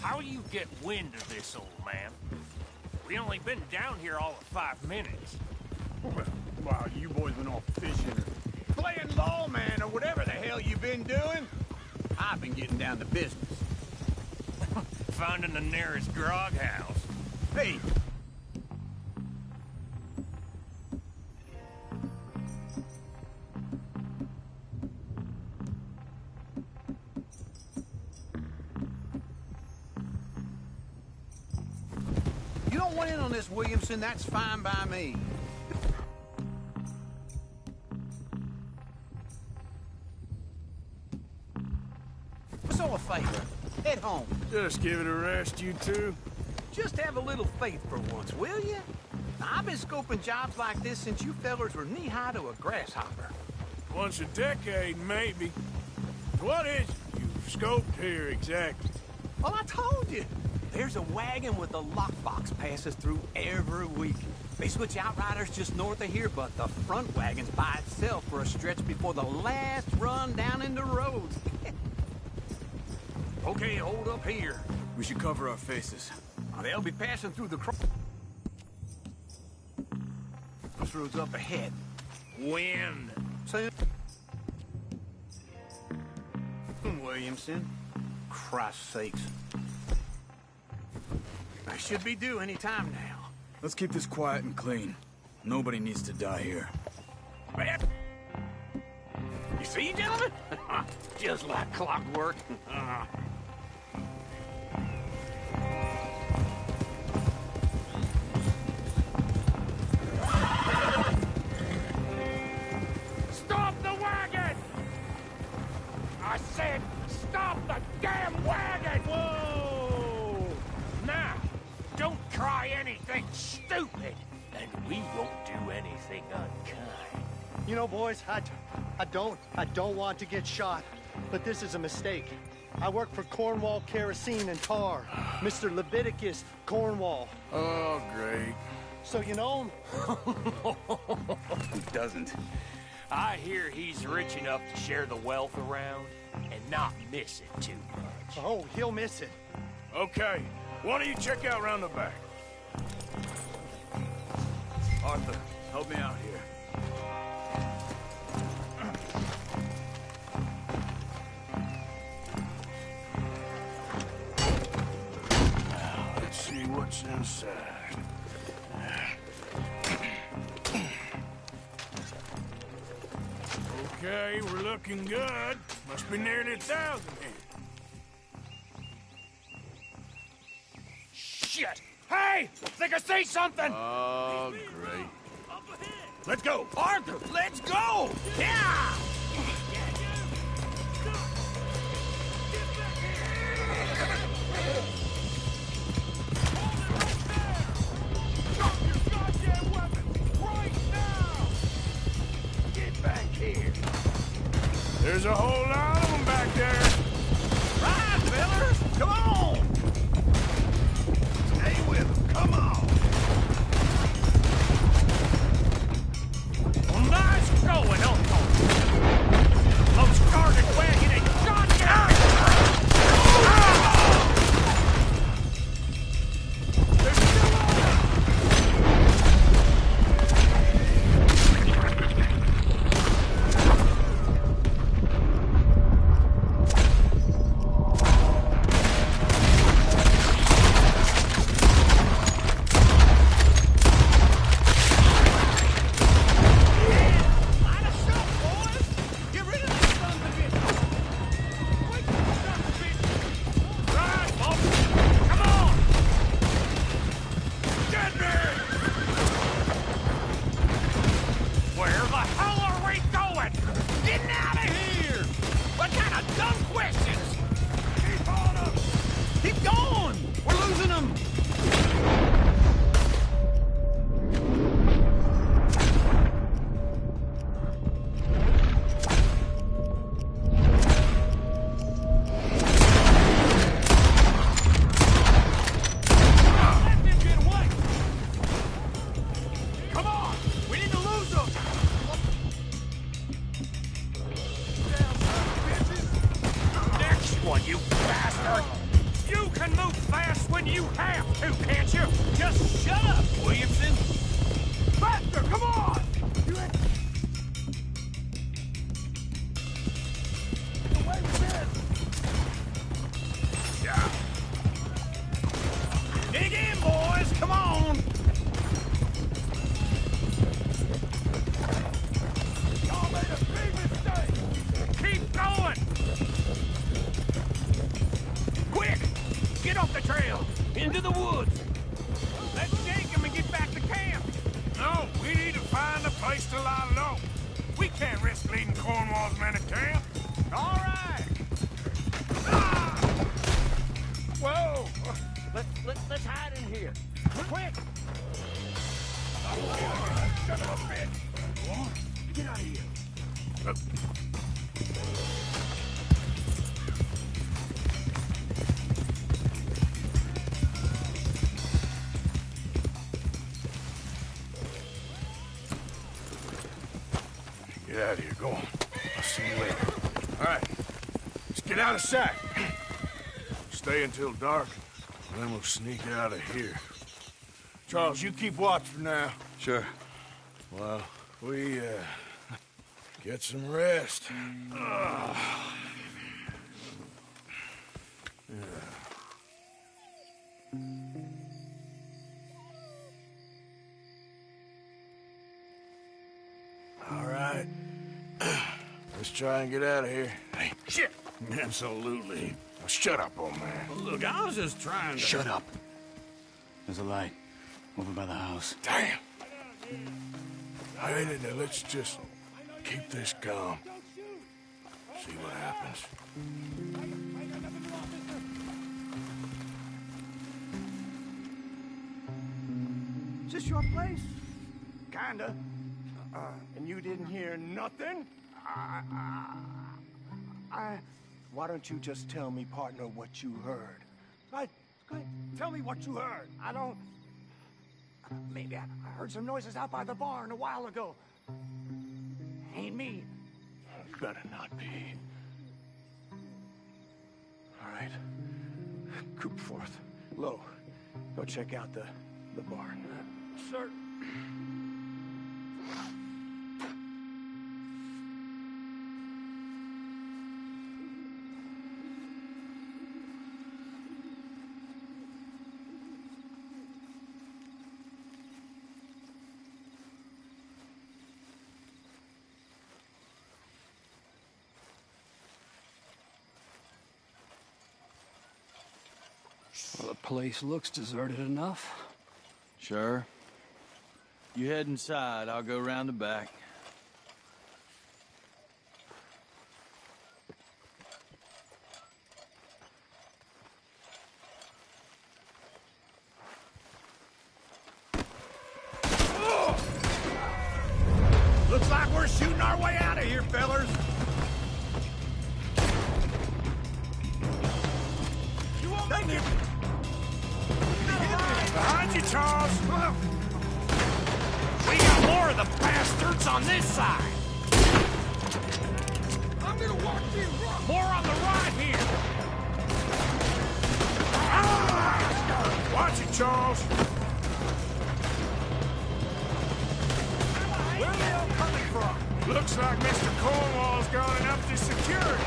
How you get wind of this, old man? We only been down here all of 5 minutes. Wow, you boys been off fishing or playing lawman or whatever the hell you been doing? I've been getting down to business. Finding the nearest grog house. Hey! You don't want in on this, Williamson. That's fine by me. What's all a favor? Head home. Just give it a rest, you two. Just have a little faith for once, will you? Now, I've been scoping jobs like this since you fellers were knee-high to a grasshopper. Once a decade, maybe. What is it you've scoped here exactly? Well, I told you. There's a wagon with a lockbox passes through every week. They switch outriders just north of here, but the front wagon's by itself for a stretch before the last run down into roads. Okay, hold up here. We should cover our faces. They'll be passing through the crossroads up ahead. Wind. Williamson. Christ's sakes. I should be due any time now. Let's keep this quiet and clean. Nobody needs to die here. You see, gentlemen? Just like clockwork. Stop the wagon! I said, stop the damn wagon! Whoa! Now, don't try anything stupid, and we won't do anything unkind. You know, boys, I don't want to get shot, but this is a mistake. I work for Cornwall Kerosene and Tar, Mr. Leviticus Cornwall. Oh, great. So you know him? Who doesn't? I hear he's rich enough to share the wealth around and not miss it too much. Oh, he'll miss it. Okay, why don't you check out round the back? Arthur, help me out here. Let's see what's inside. Okay, we're looking good. Must be nearly 1,000 here. Shit! Hey! Think I see something! Oh, great. Let's go! Arthur, let's go! Yeah! There's a whole lot of them back there. Ride, fellas! Come on! Stay with them, come on! Well, nice going, Uncle! Those started wagging and shot down! They're still on! Let's hide in here. Quick! Son of a bitch! Get out of here! Get out of here. Go on. I'll see you later. All right. Let's get out of sight. Stay until dark, and then we'll sneak out of here. Charles, you keep watch for now. Sure. Well, we, get some rest. All right. Let's try and get out of here. Hey, shit! Absolutely. Now shut up, old man. Look, I was just trying to... Shut up. There's a light over by the house. Damn. Hey, let's just keep this calm. See what happens. Is this your place? Kinda. And you didn't hear nothing? Why don't you just tell me, partner, what you heard? Right? Go ahead. Tell me what you heard. I don't... Maybe I heard some noises out by the barn a while ago. Ain't me. Better not be. All right. Cooperforth. Low. Go check out the barn. Sir. Well, the place looks deserted enough. Sure. You head inside, I'll go round the back. Looks like we're shooting our way out of here, fellers. You won't make it. Behind you, Charles. We got more of the bastards on this side. I'm gonna walk you. More on the right here. Watch it, Charles. Where are they all coming from? Looks like Mr. Cornwall's gone and upped his security.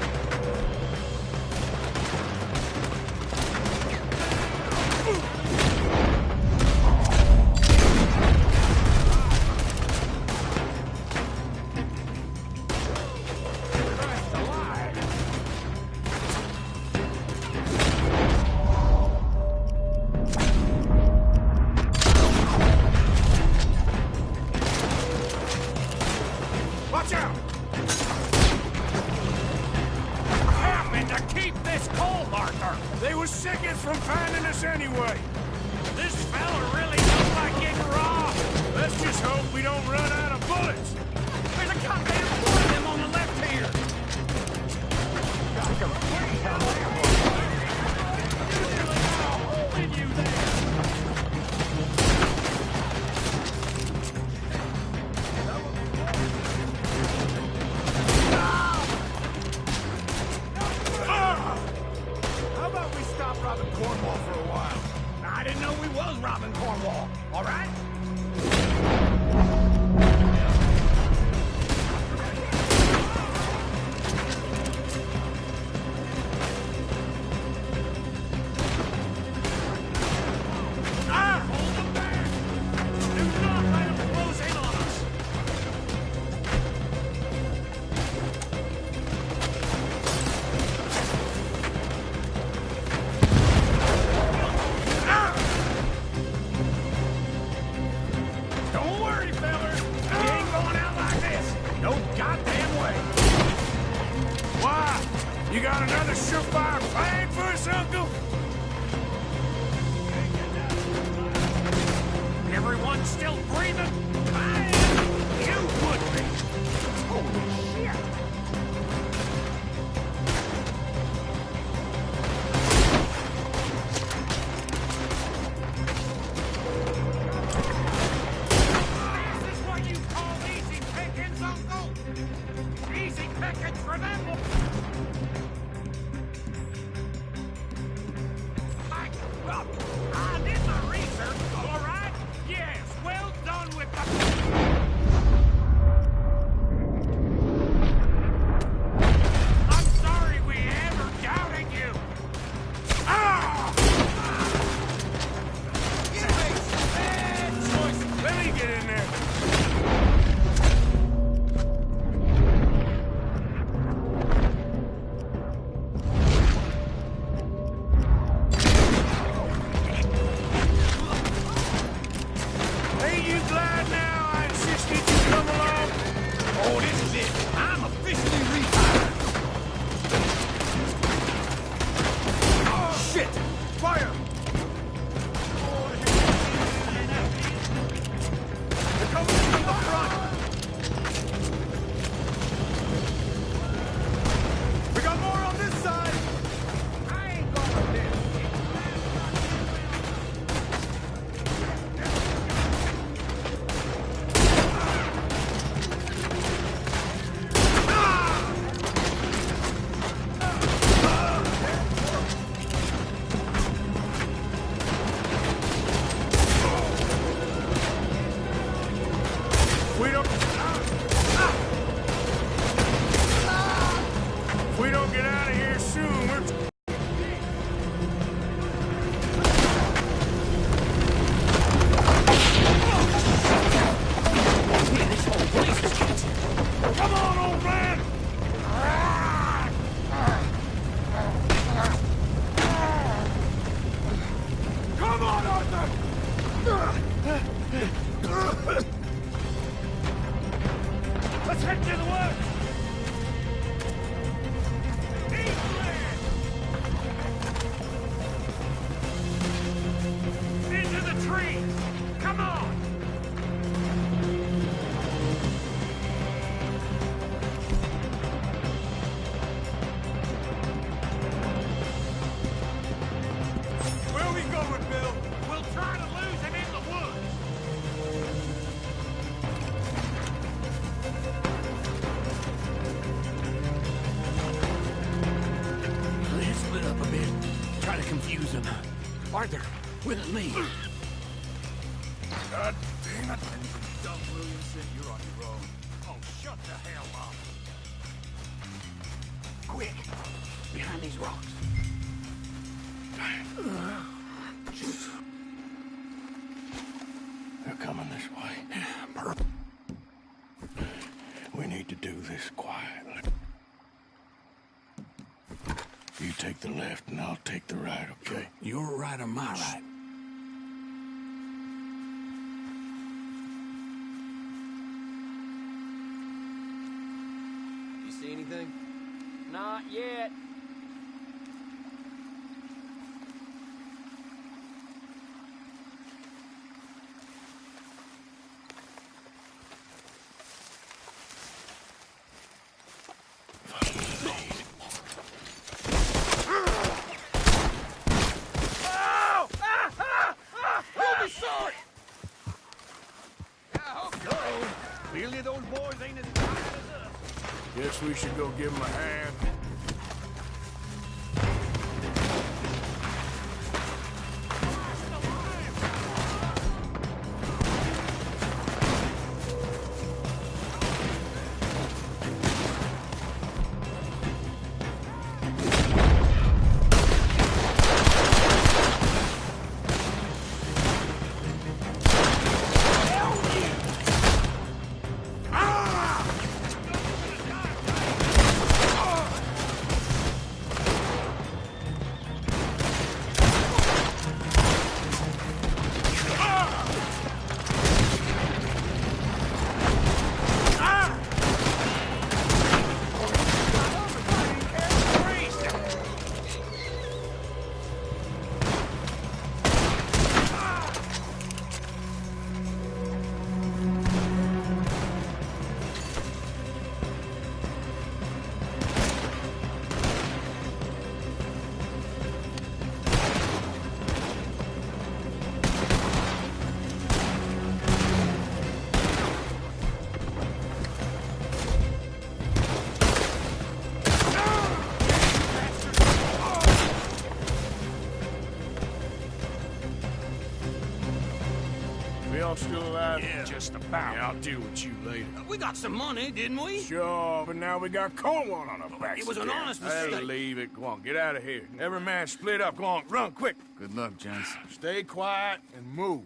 Watch out! Happened to keep this coal marker. They was seconds from finding us anyway. This fella really don't like getting raw. Let's just hope we don't run out of bullets. There's a goddamn one of them on the left here. Holding you there. How about we stop robbing Cornwall for a while? I didn't know we was robbing Cornwall. All right? Hold them back! Do not let them close in on us! Don't worry, fellas. We ain't going out like this. No goddamn way. Why? You got another surefire plan for us, Uncle? Everyone still breathing? I am. You would be. Holy shit. This is what you call easy pickings, Uncle? Easy pickings for them. I did my research, all right? Yes, well done with the Let's head to the woods! Into the trees! Come on! Where are we going, Bill? We'll try to lose him in the woods! Let's split up a bit. Try to confuse him. Arthur, with me. God damn it! Dumb Williamson, you're on your own. Oh, shut the hell up! Quick! Behind these rocks. They're coming this way. We need to do this quietly. You take the left and I'll take the right, okay? Your right or my right? You see anything? Not yet. Ow! Ah! Ah! Ah! You'll be sorry! Clearly those boys ain't as tired as us. Guess we should go give them a hand. Y'all still alive? Yeah, just about. Yeah, I'll deal with you later. We got some money, didn't we? Sure, but now we got Cornwall on our backs. It was an again. honest Hey, mistake. leave it. Go on, get out of here. Every man split up. Go on, run quick. Good luck, gents. Stay quiet and move.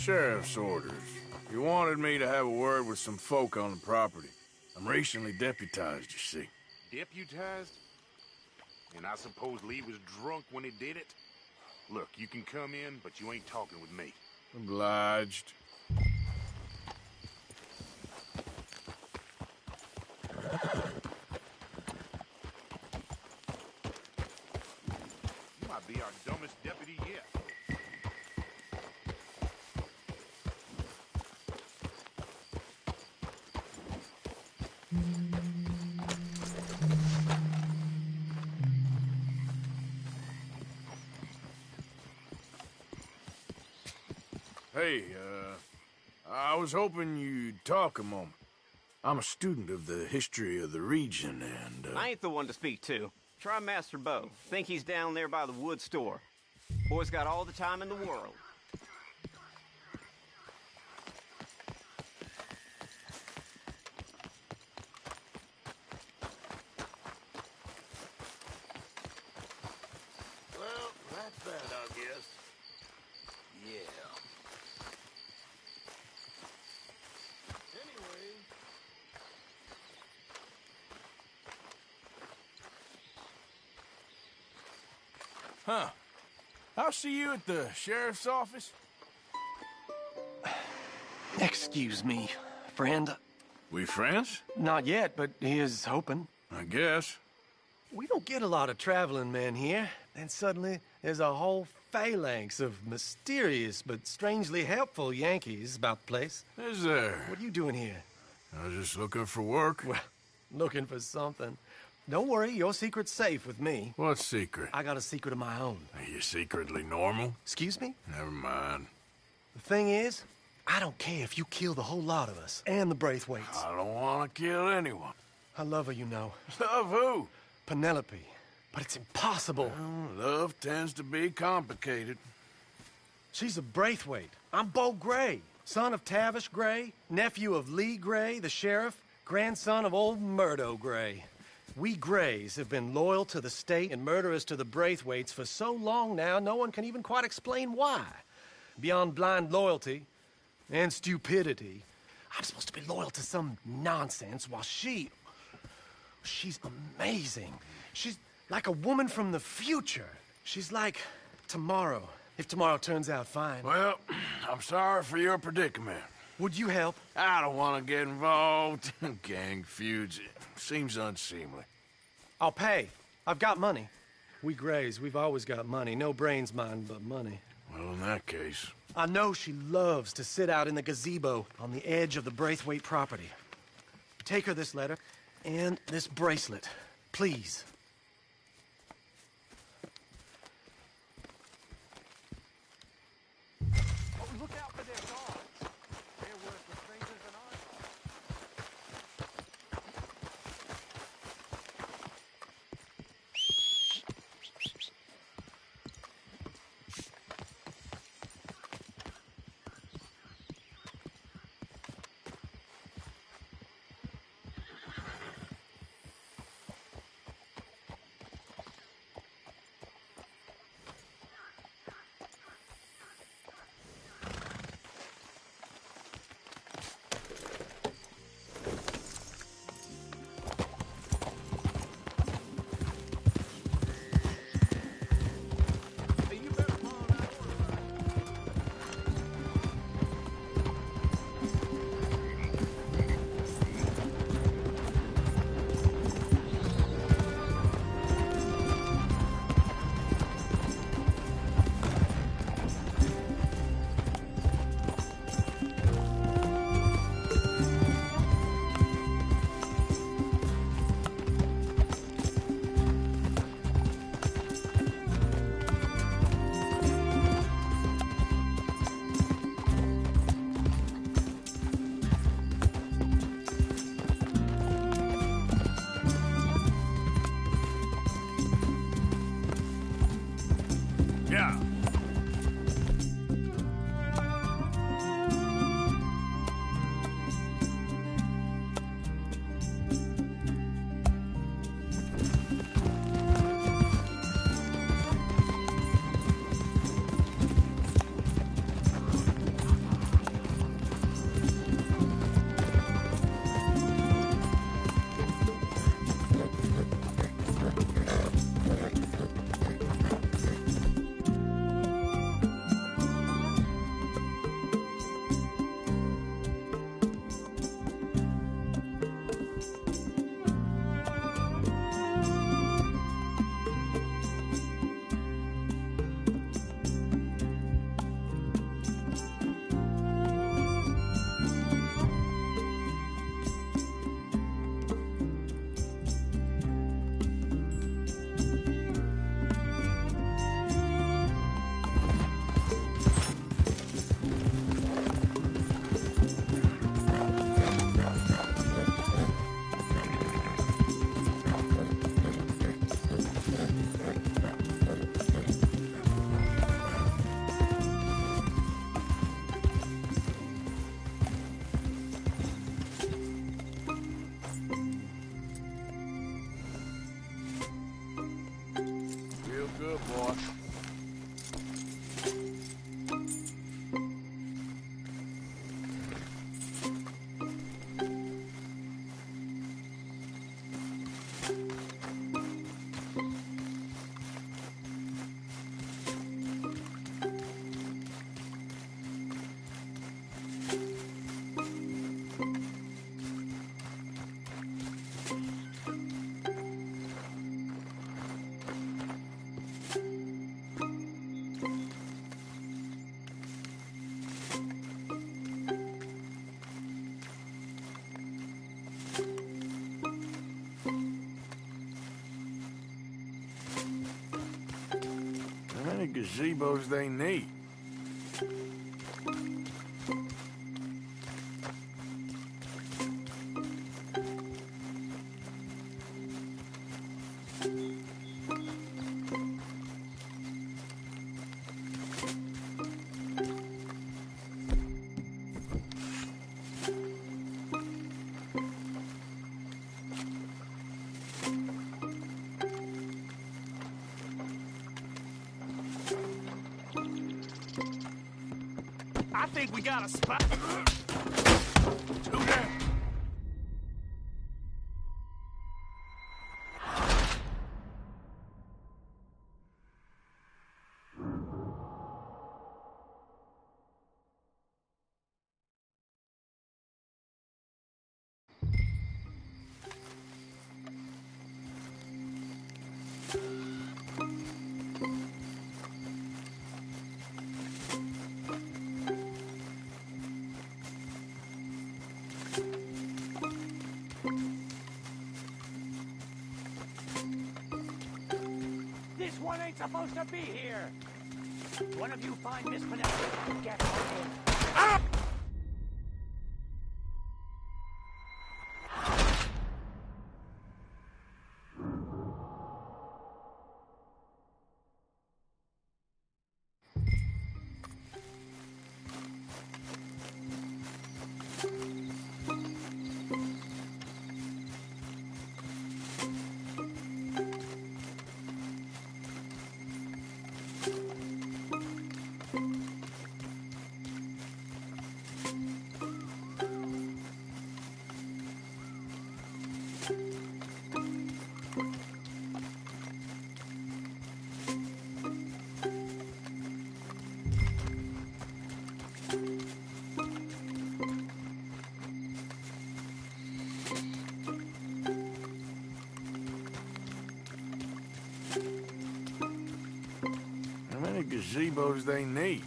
Sheriff's orders. He wanted me to have a word with some folk on the property. I'm recently deputized, you see. Deputized? And I suppose Lee was drunk when he did it? Look, you can come in, but you ain't talking with me. Obliged. You might be our dumbest deputy yet. Hey, I was hoping you'd talk a moment. I'm a student of the history of the region, and, I ain't the one to speak to. Try Master Bo. Think he's down there by the wood store. Boy's got all the time in the world. Well, that's that, I guess. Yeah. Anyway... Huh. I'll see you at the sheriff's office. Excuse me, friend. We friends? Not yet, but he is hoping. I guess. We don't get a lot of traveling men here. Then suddenly, there's a whole phalanx of mysterious but strangely helpful Yankees about the place. Is there? What are you doing here? I was just looking for work. Well, looking for something. Don't worry, your secret's safe with me. What secret? I got a secret of my own. Are you secretly normal? Excuse me? Never mind. The thing is, I don't care if you kill the whole lot of us and the Braithwaites. I don't want to kill anyone. I love her, you know. Love who? Penelope. But it's impossible. Well, love tends to be complicated. She's a Braithwaite. I'm Bo Gray, son of Tavish Gray, nephew of Lee Gray, the sheriff, grandson of old Murdo Gray. We Grays have been loyal to the state and murderous to the Braithwaites for so long now, no one can even quite explain why. Beyond blind loyalty and stupidity, I'm supposed to be loyal to some nonsense while she's amazing. She's like a woman from the future. She's like tomorrow, if tomorrow turns out fine. Well, I'm sorry for your predicament. Would you help? I don't want to get involved. Gang feuds. It seems unseemly. I'll pay. I've got money. We Grays, we've always got money. No brains, mind, but money. Well, in that case... I know she loves to sit out in the gazebo on the edge of the Braithwaite property. Take her this letter and this bracelet, please. Oh, look out for their guards. They're worse for strangers than I are. gazebos they need. I think we got a spot. Two down. This one ain't supposed to be here. One of you find Miss Penelope. Get her in. Ah! How many gazebos they need?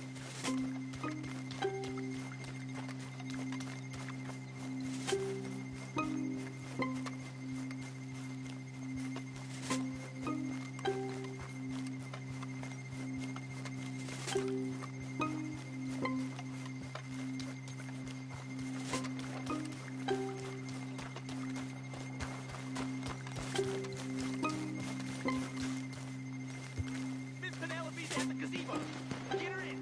Miss Penelope's at the gazebo. Get her in.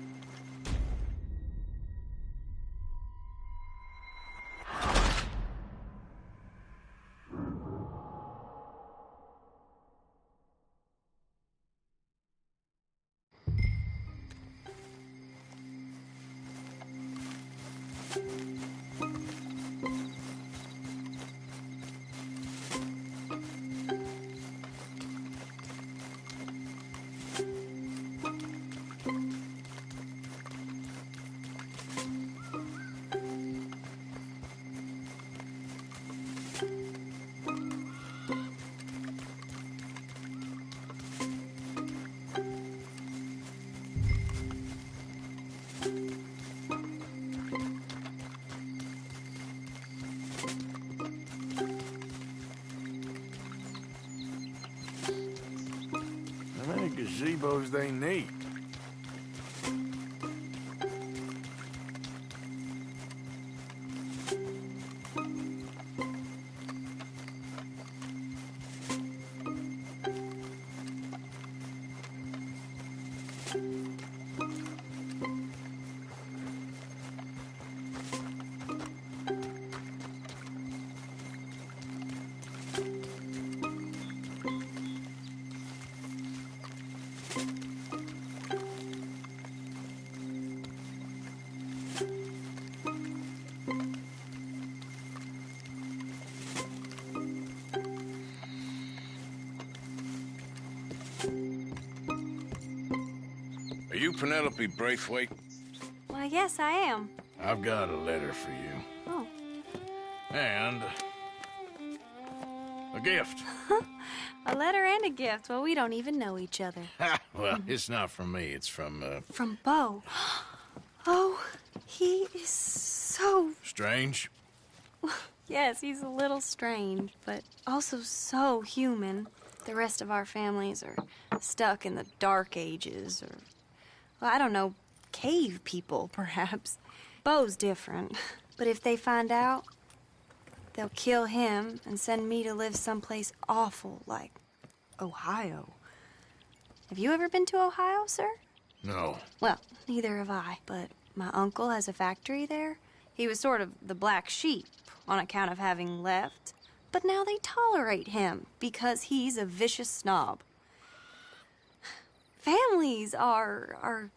How many gazebos they need? Are you Penelope Braithwaite? Why, yes, I am. I've got a letter for you. Oh. And a gift. A letter and a gift. Well, we don't even know each other. Well, it's not from me. It's from, From Bo. Oh, he is so... Strange? Yes, he's a little strange, but also so human. The rest of our families are stuck in the Dark Ages or Well, I don't know, cave people, perhaps. Bo's different. But if they find out, they'll kill him and send me to live someplace awful like Ohio. Have you ever been to Ohio, sir? No. Well, neither have I, but my uncle has a factory there. He was sort of the black sheep on account of having left, but now they tolerate him because he's a vicious snob. Families are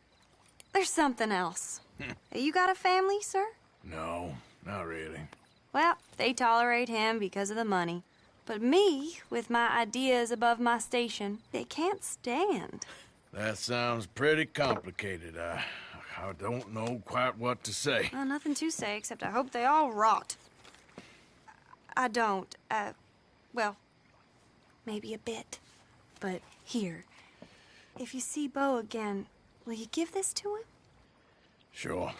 there's something else. You got a family, sir? No, not really. Well, they tolerate him because of the money. But me, with my ideas above my station, they can't stand. That sounds pretty complicated. I don't know quite what to say. Well, nothing to say, except I hope they all rot. I don't, well, maybe a bit. But here, if you see Bo again, will you give this to him? Sure.